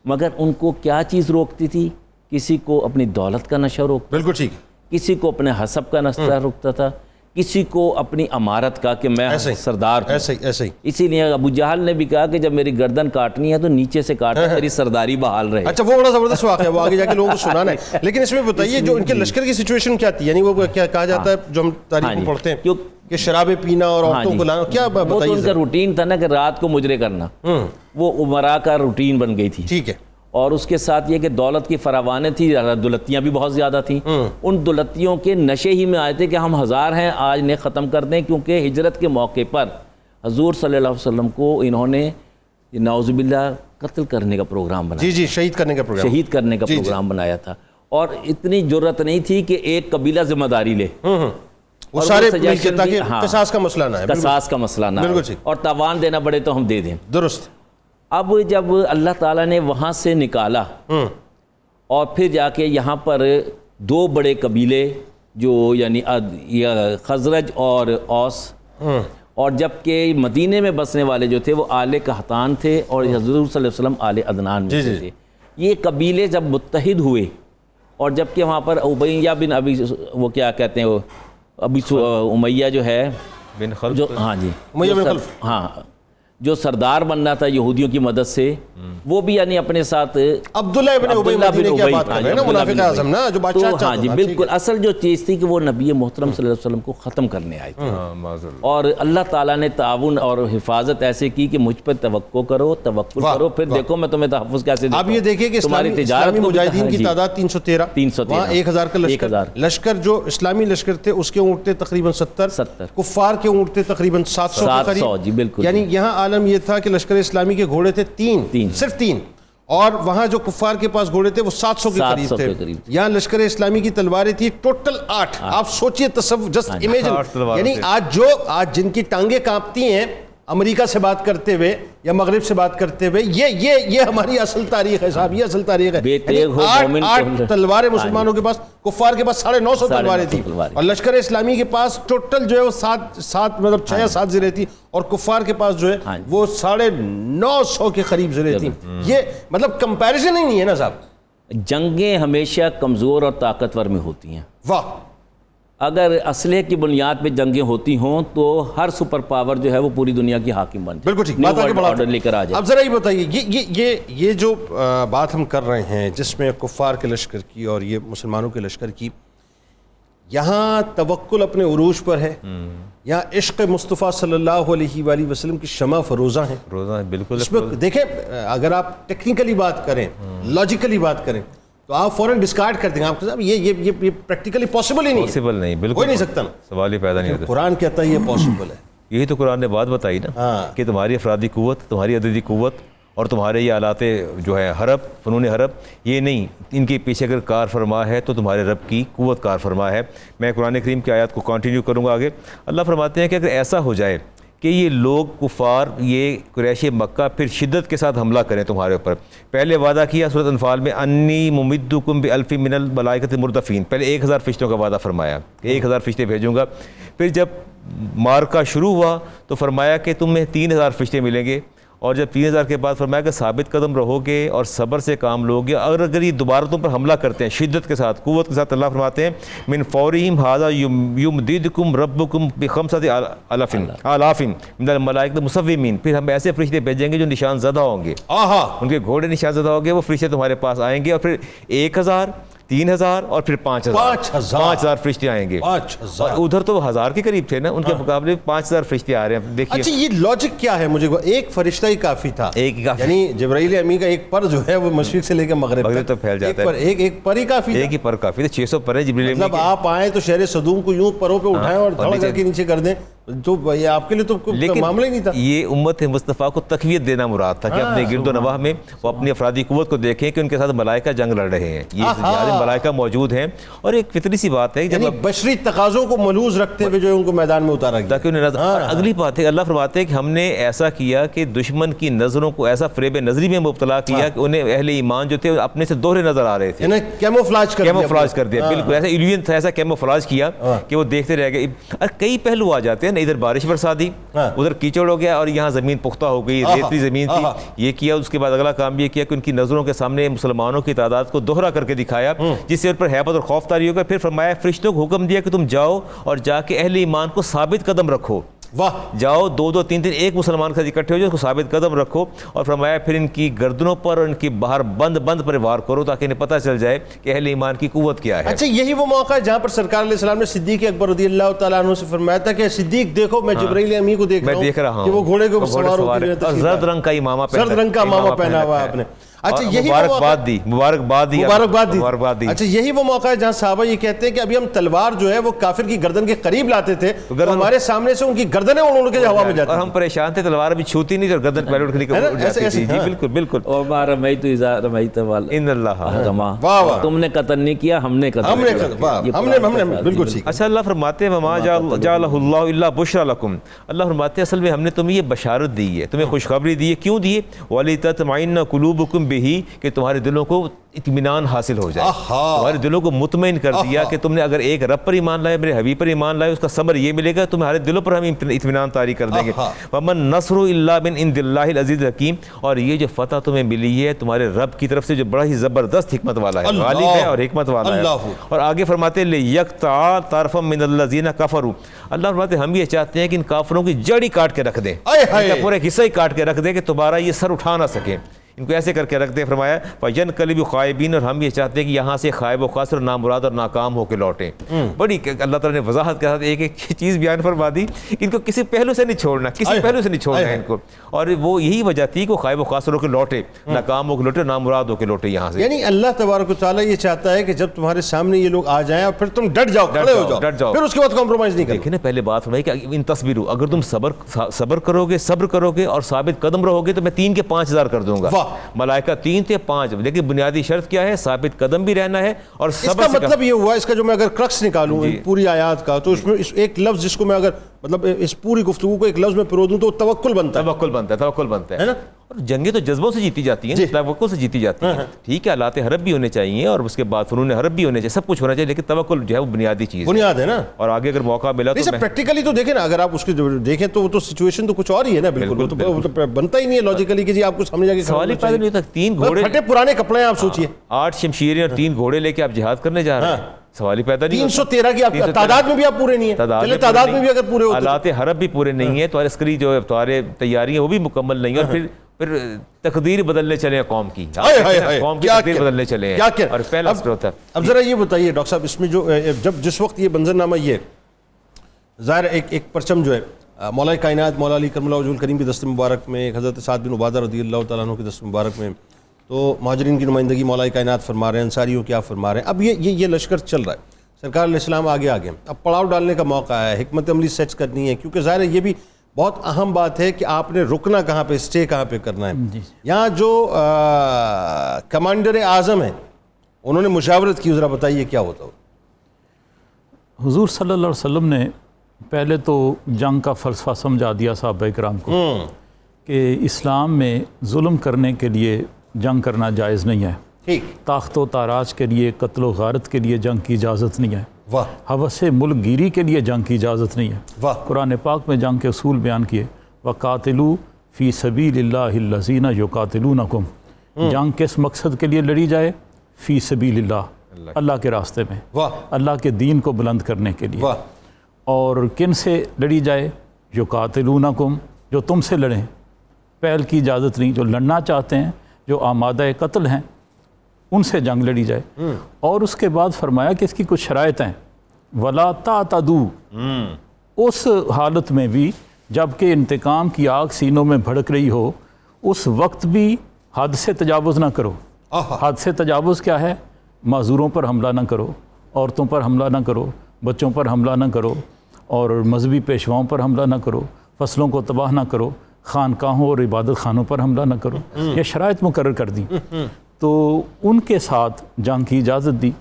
D: مگر ان کو کیا چیز روکتی تھی؟ کسی کو اپنی دولت کا نشہ روکتا,
B: بالکل ٹھیک,
D: کسی کو اپنے حسب کا نشہ روکتا تھا, کسی کو اپنی امارت کا کہ میں سردار ہوں.
B: ایسے ہی.
D: اسی لیے ابو جہل نے بھی کہا کہ جب میری گردن کاٹنی ہے تو نیچے سے کاٹنا, میری سرداری بحال رہے.
B: اچھا, وہ بڑا زبردست واقعہ ہے, وہ آگے جا کے لوگوں کو سنانا ہے. لیکن اس میں بتائیے جو ان کے لشکر کی سچویشن کیا تھی, یعنی وہ کیا کہا جاتا ہے جو ہم تاریخ میں پڑھتے ہیں کہ شرابیں پینا اور عورتوں کو لانا, کیا
D: وہ تو ان کا روٹین تھا نا کہ رات کو مجرے کرنا, وہ عمرا کا روٹین بن گئی تھی.
B: ٹھیک ہے.
D: اور اس کے ساتھ یہ کہ دولت کی فراوانی تھی, دولتیاں بھی بہت زیادہ تھیں. ان دولتیوں کے نشے ہی میں آئے تھے کہ ہم 1000 ہیں, آج انہیں ختم کر دیں, کیونکہ ہجرت کے موقع پر حضور صلی اللہ علیہ وسلم کو انہوں نے نعوذ باللہ قتل کرنے کا پروگرام بنایا.
B: جی, شہید کرنے کا
D: پروگرام بنایا تھا. اور اتنی جرت نہیں تھی کہ ایک قبیلہ ذمہ داری لے,
B: وہ سارے تاکہ قصاص کا مسئلہ نہ ہے,
D: قصاص کا مسئلہ نہ ہے, اور تاوان دینا پڑے تو ہم دے دیں.
B: درست.
D: اب جب اللہ تعالیٰ نے وہاں سے نکالا اور پھر جا کے یہاں پر 2 بڑے قبیلے جو یعنی خزرج اور اوس, اور جبکہ مدینے میں بسنے والے جو تھے وہ آل قحطان تھے اور حضور صلی اللہ علیہ وسلم آل عدنان میں تھے. یہ قبیلے جب متحد ہوئے, اور جبکہ وہاں پر امیہ بن ابی, وہ کیا کہتے ہیں, وہ ابی امیہ جو ہے
E: بن خلف,
D: جو ہاں جی
B: امیہ بن خلف,
D: ہاں جو سردار بننا تھا یہودیوں کی مدد سے, وہ بھی یعنی اپنے ساتھ
B: عبداللہ ابن ابی مدینہ کی بات کر رہے ہیں نا, منافق اعظم نا, جو بادشاہ چاہتا تھا.
D: ہاں جی بالکل. اصل جو چیز تھی کہ وہ نبی محترم صلی اللہ علیہ وسلم کو ختم کرنے آئے تھے, اور اللہ تعالیٰ نے تعاون اور حفاظت ایسے کی کہ مجھ پر توکل کرو, پھر دیکھو میں تمہیں تحفظ کیسے دوں.
B: اب یہ دیکھیں کہ اسلامی مجاہدین کی تعداد 313, وہاں 1000 کا لشکر, جو اسلامی لشکر تھے اس کے اونٹ تھے تقریباً 70, کفار کے اونٹ تھے تقریباً 700 کے قریب. یعنی یہاں عالم یہ تھا کہ لشکر اسلامی کے گھوڑے تھے 3, صرف 3, اور وہاں جو کفار کے پاس گھوڑے تھے وہ 700 کے قریب تھے. یہاں لشکر اسلامی کی تلواریں تھی ٹوٹل 8. آپ سوچئے, تصور, جسٹ امیجن, یعنی آج جن کی ٹانگیں کانپتی ہیں امریکہ سے بات کرتے ہوئے یا مغرب سے بات کرتے ہوئے, یہ ہماری اصل تاریخ ہے صاحب, یہ اصل تاریخ ہے. 8 تلواریں مسلمانوں کے پاس, کفار کے پاس 950 تلواریں تھیں, اور لشکر اسلامی کے پاس ٹوٹل جو ہے وہ 7 مطلب 6 یا 7 زریں تھی, اور کفار کے پاس جو ہے وہ 950 کے قریب زریں تھیں. یہ مطلب کمپیریزن ہی نہیں ہے نا صاحب.
D: جنگیں ہمیشہ کمزور اور طاقتور میں ہوتی ہیں.
B: واہ.
D: اگر اسلحے کی بنیاد پہ جنگیں ہوتی ہوں تو ہر سپر پاور جو ہے وہ پوری دنیا کی حاکم بن جائے.
B: بالکل ٹھیک. بات آگے بڑھاتے ہیں,
D: لے کر آ جائے.
B: اب ذرا یہ بتائیے, یہ جو بات ہم کر رہے ہیں جس میں کفار کے لشکر کی اور یہ مسلمانوں کے لشکر کی, یہاں توکل اپنے عروج پر ہے, یہاں عشق مصطفیٰ صلی اللہ علیہ وآلہ وسلم کی شمع فروزہ ہیں.
E: بالکل.
B: اس میں دیکھیں, اگر آپ ٹیکنیکلی بات کریں, لاجیکلی بات کریں, تو آپ فوراً ڈسکارڈ کر دیں گے. آپ کو صاحب یہ پریکٹیکلی پاسبل ہی نہیں ہے.
E: پاسبل نہیں, بالکل
B: ہو نہیں سکتا نا,
E: سوال ہی پیدا نہیں ہوتا.
B: قرآن کہتا ہے یہ پاسبل ہے.
E: یہی تو قرآن نے بات بتائی نا کہ تمہاری افرادی قوت, تمہاری عددی قوت اور تمہارے یہ آلات جو ہے حرب, فنون حرب, یہ نہیں, ان کے پیچھے اگر کار فرما ہے تو تمہارے رب کی قوت کار فرما ہے. میں قرآن کریم کی آیات کو کنٹینیو کروں گا آگے. اللہ فرماتے ہیں کہ اگر ایسا ہو جائے کہ یہ لوگ کفار, یہ قریش مکہ پھر شدت کے ساتھ حملہ کریں تمہارے اوپر. پہلے وعدہ کیا سورۃ انفال میں, انی ممدکم بألف من الملائکۃ مردفین, پہلے 1000 فرشتوں کا وعدہ فرمایا, 1000 فرشتے بھیجوں گا. پھر جب مارکا شروع ہوا تو فرمایا کہ تمہیں 3000 فرشتے ملیں گے, اور جب 3000 کے بعد فرمایا کہ ثابت قدم رہو گے اور صبر سے کام لو گے. اگر یہ دوبارہ تم پر حملہ کرتے ہیں شدت کے ساتھ, قوت کے ساتھ, اللہ فرماتے ہیں من فورہم ھذا یمددکم ربکم بخمسۃ آلاف من الملائکۃ مصومین. پھر ہم ایسے فرشتے بھیجیں گے جو نشان زدہ ہوں گے, ان کے گھوڑے نشان زدہ ہوں گے, وہ فرشتے تمہارے پاس آئیں گے, اور پھر 1000 3000 اور پھر 5000 فرشتے آئیں گے. ادھر تو 1000 کے قریب تھے نا, ان کے مقابلے 5000 فرشتے آ رہے ہیں. دیکھیے
B: اچھا, یہ لاجک کیا ہے مجھے, ایک فرشتہ ہی کافی تھا, یعنی جبرائیل امین کا ایک پر جو ہے وہ مشرق سے لے کے مغرب
E: تک پھیل جاتا ہے,
B: ایک پر ہی کافی تھا.
E: ایک ہی پر کافی تھا, 600 پر ہے جبرائیل امین.
B: مطلب آپ آئیں تو شہر صدوم کو یوں پروں پہ اٹھائیں اور دھڑ کر کے نیچے کر دیں تو یہ آپ کے لیے تو
E: لیکن
B: معاملہ ہی نہیں تھا.
E: یہ امت مصطفیٰ کو تقویت دینا مراد تھا کہ اپنے گرد و نواح میں وہ اپنی افرادی قوت کو دیکھیں کہ ان کے ساتھ ملائکہ جنگ لڑ رہے ہیں, یہ ملائکہ موجود ہیں. اور ایک فطری سی بات ہے
B: یعنی بشری تقاضوں کو ملحوظ رکھتے ہوئے جو ان کو میدان میں اتارا گیا
E: تاکہ انہیں نظر. اور اگلی بات ہے اللہ فرماتے ہیں کہ ہم نے ایسا کیا کہ دشمن کی نظروں کو ایسا فریب نظری میں مبتلا کیا کہ انہیں اہل ایمان جو تھے اپنے سے دوہرے نظر آ رہے تھے,
B: کیموفلاج
E: کر دیا بالکل ایسا ایلین تھا, ایسا کیموفلاج کیا کہ وہ دیکھتے رہ گئے. اور کئی پہلو آ جاتے ہیں نا, ادھر بارش برسا دی, ادھر کیچڑ ہو گیا, اور یہاں زمین پختہ ہو گئی, ریتلی زمین تھی, یہ کیا. اس کے بعد اگلا کام یہ کیا کہ ان کی نظروں کے سامنے مسلمانوں کی تعداد کو دوہرا کر کے دکھایا, جس سے ان پر ہیبت اور خوف طاری ہو گیا. پھر فرمایا فرشتوں کو حکم دیا کہ تم جاؤ اور جا کے اہل ایمان کو ثابت قدم رکھو. جاؤ 2-2 3-3 ایک مسلمان کے ساتھ اکٹھے ہو جاؤ, اس کو ثابت قدم رکھو. اور فرمایا پھر ان کی گردنوں پر اور ان کی باہر بند پر وار کرو تاکہ انہیں پتہ چل جائے کہ اہل ایمان کی قوت کیا ہے.
B: اچھا, یہی وہ موقع ہے جہاں پر سرکار علیہ السلام نے صدیق اکبر رضی اللہ تعالیٰ عنہ سے فرمایا تھا کہ صدیق دیکھو میں جبرائیل امی کو دیکھ رہا ہوں کہ وہ گھوڑے کے اوپر سوار ہو کے
E: اور زرد رنگ کا امامہ
B: پہنا ہوا ہے آپ نے. اچھا یہی
E: مبارکباد دی.
B: اچھا یہی وہ موقع ہے جہاں صحابہ یہ کہتے ہیں کہ ابھی ہم تلوار جو ہے وہ کافر کی گردن کے قریب لاتے تھے, ہمارے سامنے سے ان کی گردنیں اڑ کے ہوا میں جاتی,
E: اور ہم پریشان تھے, تلوار ابھی چھوتی نہیں اور گردن پہلے اٹھ جاتی تھی. جی بالکل بالکل.
D: اور ما رمیت اذا رمیت
E: ان اللہ
D: رمى, تم نے قتل نہیں کیا, ہم نے قتل
B: بالکل ٹھیک.
E: اچھا اللہ فرماتے ہیں وما جعلہ اللہ الا بشرا لکم, اللہ فرماتے ہیں اصل میں ہم نے تمہیں یہ بشارت دی ہے, تمہیں خوشخبری دی ہے. کیوں دی ہے؟ وَلِتَطْمَئِنَّ قُلُوبُكُمْ بِهِ, کہ تمہارے دلوں کو اطمینان حاصل ہو جائے, تمہارے دلوں کو مطمئن کر دیا کہ تم نے اگر ایک رب پر ایمان لائے, میرے حبیب پر ایمان لائے, اس کا ثمر یہ ملے گا تمہارے دلوں پر ہم اطمینان طاری کر دیں گے. وَمَن نَصْرُ إِلَّا مِنْ عِنْدِ اللَّهِ الْعَزِيزِ الْحَكِيمِ, اور یہ جو فتح تمہیں ملی ہے تمہارے رب کی طرف سے جو بڑا ہی زبردست حکمت والا ہے, غالب ہے اور حکمت والا ہے. اور آگے فرماتے ہیں لِيَقْطَعَ طَرْفًا مِنَ الَّذِينَ كَفَرُوا, اللہ فرماتے ہیں ہم یہ چاہتے ہیں کہ ان کافروں کی جڑ ہی کاٹ کے رکھ دیں, پورے حصہ ہی کاٹ کے رکھ دیں کہ تمہارا یہ سر اٹھا نہ سکیں, ان کو ایسے کر کے رکھ دیں. فرمایا فَيَنْقَلِبُ خَائِبِينَ, اور ہم یہ چاہتے ہیں کہ یہاں سے خائب و خاسر, نامراد اور ناکام ہو کے لوٹیں. بڑی اللہ تعالیٰ نے وضاحت کے ساتھ ایک ایک چیز بیان فرما دی, ان کو کسی پہلو سے نہیں چھوڑنا, کسی پہلو سے نہیں چھوڑنا ان کو. اور وہ یہی وجہ تھی کہ خائب و خاسر ہو کے لوٹے, ناکام ہو کے لوٹے, نامراد ہو کے لوٹے یہاں سے.
B: یعنی اللہ تبارک و تعالیٰ یہ چاہتا ہے کہ جب تمہارے سامنے یہ لوگ آ جائیں اور پھر تم ڈٹ جاؤ, کھڑے ہو جاؤ, پھر اس کے بعد کمپرومائز نہیں کرو.
E: دیکھیں نا پہلے بات فرمائی کہ ان تصویروں, اگر تم صبر کرو گے اور ثابت قدم رہو گے تو میں 3 کے 5000 کر دوں گا. ملائکہ 3 تھے 5, لیکن بنیادی شرط کیا ہے؟ ثابت قدم بھی رہنا ہے اور صبر.
B: اس کا مطلب یہ ہوا, اس کا جو میں اگر کرکس نکالوں پوری آیات کا, تو اس میں ایک لفظ جس کو میں اگر مطلب اس پوری گفتگو کو ایک لفظ میں پرو دوں تو توکل بنتا ہے نا.
E: اور جنگیں تو جذبوں سے جیتی جاتی ہیں, توکل سے جیتی جاتی ہیں. ٹھیک ہے, آلات حرب بھی ہونے چاہیے اور اس کے بعد فنون حرب بھی ہونے چاہیے, سب کچھ ہونا چاہیے, لیکن توکل جو ہے وہ بنیادی چیز ہے,
B: بنیاد ہے نا. اور
E: آگے اگر موقع ملا تو
B: پریکٹیکلی تو دیکھیں نا, اگر آپ اس کی دیکھیں تو وہ تو سچویشن تو کچھ اور ہی ہے نا. بالکل وہ تو بنتا ہی نہیں ہے لاجیکلی کہ جی آپ کو سامنے جا کے
E: سوال ہی پیدا نہیں ہوتا. 3 گھوڑے,
B: پھٹے پرانے کپڑے ہیں, آپ سوچئے
E: 8 شمشیریں اور 3 گھوڑے لے کے آپ جہاد کرنے جا رہے ہیں, سوال ہی پیدا نہیں.
B: 313 کی تعداد میں بھی آپ پورے نہیں ہیں, تعداد میں بھی اگر پورے ہوتے,
E: آلات حرب بھی پورے نہیں ہیں, تو عسکری جو تمہارے تیاریاں وہ بھی مکمل نہیں ہیں, اور پھر تقدیر بدلنے چلے ہیں قوم کی, قوم کی تقدیر بدلنے چلے ہیں. اور پہلا اثر ہوتا ہے.
B: اب ذرا یہ بتائیے ڈاکٹر صاحب, اس میں جو جس وقت یہ منظرنامہ, یہ ظاہر ایک پرچم جو ہے مولا کائنات مولا علی کرم اللہ وجہہ الکریم کی دست مبارک میں, حضرت سعد بن عبادہ رضی اللہ تعالیٰ عنہ کی دست مبارک میں, تو مہاجرین کی نمائندگی مولا کائنات فرما رہے ہیں, انصاریوں کی آپ فرما رہے ہیں. اب یہ لشکر چل رہا ہے, سرکار علیہ السلام آگے, اب پڑاؤ ڈالنے کا موقع ہے, حکمت عملی سیٹ کرنی ہے, کیونکہ ظاہر ہے یہ بھی بہت اہم بات ہے کہ آپ نے رکنا کہاں پہ, اسٹے کہاں پہ کرنا ہے. یہاں جو کمانڈر اعظم ہیں انہوں نے مشاورت کی, ذرا بتائیے کیا ہوتا ہو.
F: حضور صلی اللہ علیہ وسلم نے پہلے تو جنگ کا فلسفہ سمجھا دیا صحابہ کرام کو کہ اسلام میں ظلم کرنے کے لیے جنگ کرنا جائز نہیں ہے. طاقت و تاراج کے لیے, قتل و غارت کے لیے جنگ کی اجازت نہیں ہے. ہوس ملک گیری کے لیے جنگ کی اجازت نہیں ہے. قرآن پاک میں جنگ کے اصول بیان کیے, وَقَاتِلُوا فِي سَبِيلِ اللَّهِ الَّذِينَ يُقَاتِلُونَكُمْ. جنگ کس مقصد کے لیے لڑی جائے؟ فی سبیل اللہ, اللہ کے راستے میں, اللہ کے دین کو بلند کرنے کے لیے. اور کن سے لڑی جائے؟ یقاتلونکم, جو تم سے لڑیں, پہل کی اجازت نہیں, جو لڑنا چاہتے ہیں, جو آمادہ قتل ہیں, ان سے جنگ لڑی جائے. اور اس کے بعد فرمایا کہ اس کی کچھ شرائط ہیں. وَلَا تَعْتَدُوا, اس حالت میں بھی جب کہ انتقام کی آگ سینوں میں بھڑک رہی ہو, اس وقت بھی حد سے تجاوز نہ کرو. حد سے تجاوز کیا ہے؟ معذوروں پر حملہ نہ کرو, عورتوں پر حملہ نہ کرو, بچوں پر حملہ نہ کرو, اور مذہبی پیشواؤں پر حملہ نہ کرو، فصلوں کو تباہ نہ کرو، خانقاہوں اور عبادت خانوں پر حملہ نہ کرو، یہ شرائط مقرر کر دیں. تو ان کے ساتھ جنگ کی اجازت دی.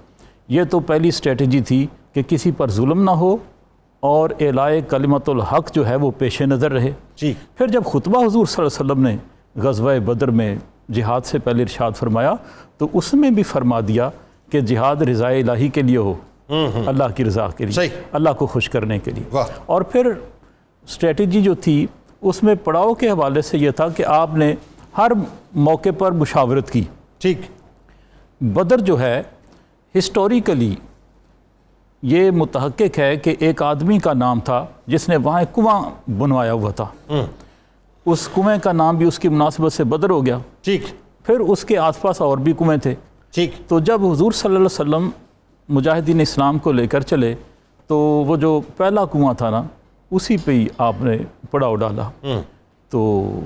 F: یہ تو پہلی اسٹریٹجی تھی کہ کسی پر ظلم نہ ہو اور اعلائے کلمت الحق جو ہے وہ پیش نظر رہے. پھر جب خطبہ حضور صلی اللہ علیہ وسلم نے غزوہ بدر میں جہاد سے پہلے ارشاد فرمایا تو اس میں بھی فرما دیا کہ جہاد رضا الہی کے لیے ہو، اللہ کی رضا کے لیے، اللہ کو خوش کرنے کے لیے. اور پھر اسٹریٹجی جو تھی اس میں پڑاؤ کے حوالے سے یہ تھا کہ آپ نے ہر موقع پر مشاورت کی. بدر جو ہے ہسٹوریکلی یہ متحقق ہے کہ ایک آدمی کا نام تھا جس نے وہاں ایک کنواں بنوایا ہوا تھا. اس کنویں کا نام بھی اس کی مناسبت سے بدر ہو گیا. پھر اس کے آس پاس اور بھی کنویں تھے. تو جب حضور صلی اللہ علیہ وسلم مجاہدین اسلام کو لے کر چلے تو وہ جو پہلا کنواں تھا نا اسی پہ ہی آپ نے پڑاؤ ڈالا. تو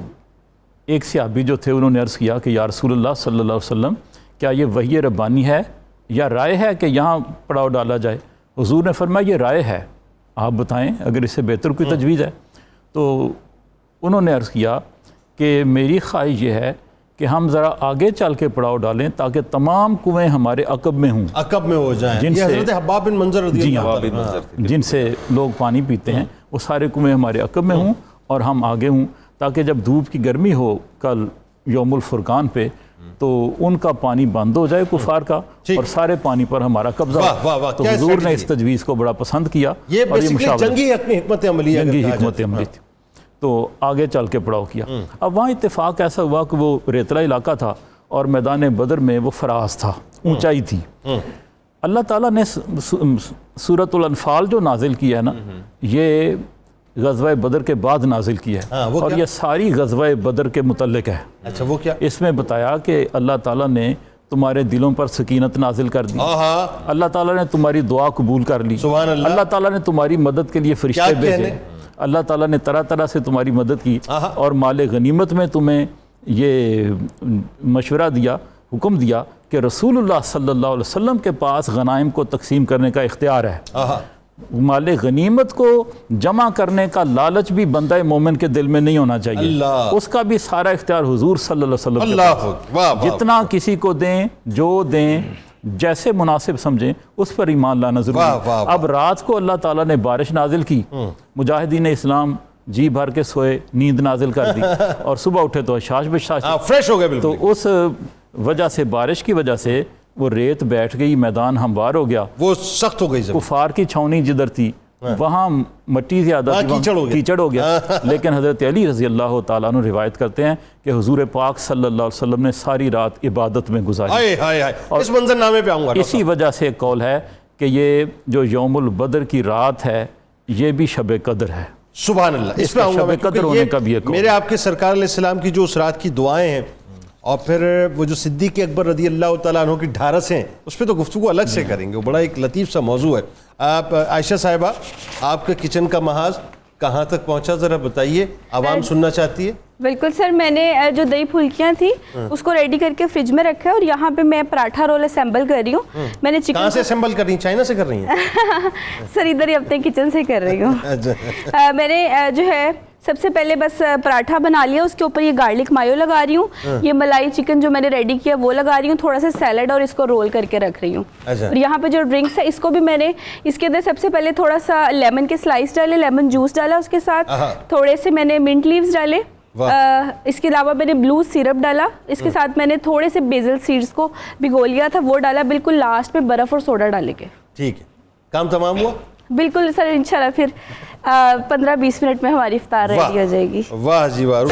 F: ایک صحابی جو تھے انہوں نے عرض کیا کہ یا رسول اللہ صلی اللہ علیہ وسلم کیا یہ وحی ربانی ہے یا رائے ہے کہ یہاں پڑاؤ ڈالا جائے؟ حضور نے فرمایا یہ رائے ہے، آپ بتائیں اگر اس سے بہتر کوئی تجویز ہے. تو انہوں نے عرض کیا کہ میری خواہش یہ ہے کہ ہم ذرا آگے چل کے پڑاؤ ڈالیں تاکہ تمام کنویں ہمارے عقب میں ہوں،
B: عقب میں ہو جائیں،
F: جن سے
B: حضرت حباب بن منظر رضی اللہ عنہ
F: جن سے لوگ پانی پیتے ہیں وہ سارے کنویں ہمارے عقب میں ہوں اور ہم آگے ہوں، تاکہ جب دھوپ کی گرمی ہو کل یوم الفرقان پہ تو ان کا پانی بند ہو جائے کفار کا اور سارے پانی پر ہمارا قبضہ ہو. تو حضور نے اس تجویز کو بڑا پسند کیا.
B: یہ جنگی حکمت عملی
F: تھی. تو آگے چل کے پڑاؤ کیا. اب وہاں اتفاق ایسا ہوا کہ وہ ریتلا علاقہ تھا اور میدان بدر میں وہ فراز تھا، اونچائی تھی. اللہ تعالیٰ نے سورۃ الانفال جو نازل کی ہے نا یہ غزوہ بدر کے بعد نازل کی ہے اور یہ ساری غزوہ بدر کے متعلق ہے.
B: اچھا وہ کیا؟
F: اس میں بتایا کہ اللہ تعالیٰ نے تمہارے دلوں پر سکینت نازل کر دی، اللہ تعالیٰ نے تمہاری دعا قبول کر لی، اللہ تعالیٰ نے تمہاری مدد کے لیے فرشتے بھیجے، اللہ تعالیٰ نے طرح طرح سے تمہاری مدد کی اور مال غنیمت میں تمہیں یہ مشورہ دیا، حکم دیا کہ رسول اللہ صلی اللہ علیہ وسلم کے پاس غنائم کو تقسیم کرنے کا اختیار ہے. مال غنیمت کو جمع کرنے کا لالچ بھی بندہ مومن کے دل میں نہیں ہونا چاہیے، اس کا بھی سارا اختیار حضور صلی اللہ علیہ وسلم کے پاس. جتنا کسی کو دیں، جو دیں، جیسے مناسب سمجھیں، اس پر ایمان لانا ضروری ہے. اب رات کو اللہ تعالیٰ نے بارش نازل کی، مجاہدین اسلام جی بھر کے سوئے، نیند نازل کر دی اور صبح اٹھے تو شاش بشاش
B: فریش ہو گئے.
F: تو اس وجہ سے، بارش کی وجہ سے وہ ریت بیٹھ گئی، میدان ہموار ہو گیا،
B: وہ سخت ہو گئی.
F: کفار کی چھاونی جدھر تھی وہاں مٹی زیادہ تھی، کیچڑ ہو گیا. لیکن حضرت علی رضی اللہ تعالیٰ عنہ روایت کرتے ہیں کہ حضور پاک صلی اللہ علیہ وسلم نے ساری رات عبادت میں گزاری.
B: اس منظر نامے پہ آؤں گا.
F: اسی وجہ سے ایک قول ہے کہ یہ جو یوم البدر کی رات ہے یہ بھی شب قدر ہے.
B: سبحان اللہ. اس پہ آؤں گا.
F: شب قدر ہونے کا بھی ایک
B: میرے آپ کے سرکار علیہ السلام کی جو اس رات کی دعائیں ہیں اور پھر وہ جو صدیق اکبر رضی اللہ تعالیٰ عنہ کی ڈھارس ہیں اس پہ تو گفتگو الگ سے کریں گے، وہ بڑا ایک لطیف سا موضوع ہے. آپ عائشہ صاحبہ آپ کے کچن کا محاذ کہاں تک پہنچا ذرا بتائیے، عوام سننا چاہتی ہے.
C: بالکل سر، میں نے جو دہی پھلکیاں تھیں اس کو ریڈی کر کے فریج میں رکھا ہے اور یہاں پہ میں پراٹھا رول اسمبل کر رہی ہوں. میں نے چکن
B: کہاں سے اسمبل کر رہی ہیں؟ چائنا سے کر رہی ہیں؟
C: سر ادھر ہی اپنے کچن سے کر رہی ہوں. میں نے جو ہے سب سے پہلے بس پراٹھا بنا لیا، اس کے اوپر یہ گارلک مایو لگا رہی ہوں، یہ ملائی چکن جو میں نے ریڈی کیا وہ لگا رہی ہوں، تھوڑا سا سیلڈ اور اس کو رول کر کے رکھ رہی ہوں. اور یہاں پہ جو ڈرنکس ہے اس کو بھی میں نے اس کے اندر سب سے پہلے تھوڑا سا لیمن کے سلائس ڈالے، لیمن جوس ڈالا، اس کے ساتھ تھوڑے سے میں نے منٹ لیوز ڈالے، اس کے علاوہ میں نے بلو سیرپ ڈالا، اس کے ساتھ میں نے تھوڑے سے بیزل سیڈز کو بھگو لیا تھا وہ ڈالا، بالکل لاسٹ میں برف اور سوڈا ڈالے کے.
B: ٹھیک ہے، کام تمام ہوا.
C: بالکل سر، انشاءاللہ پھر 15-20 منٹ میں ہماری افطار ریڈی ہو جائے گی.
B: واہ جی واہ.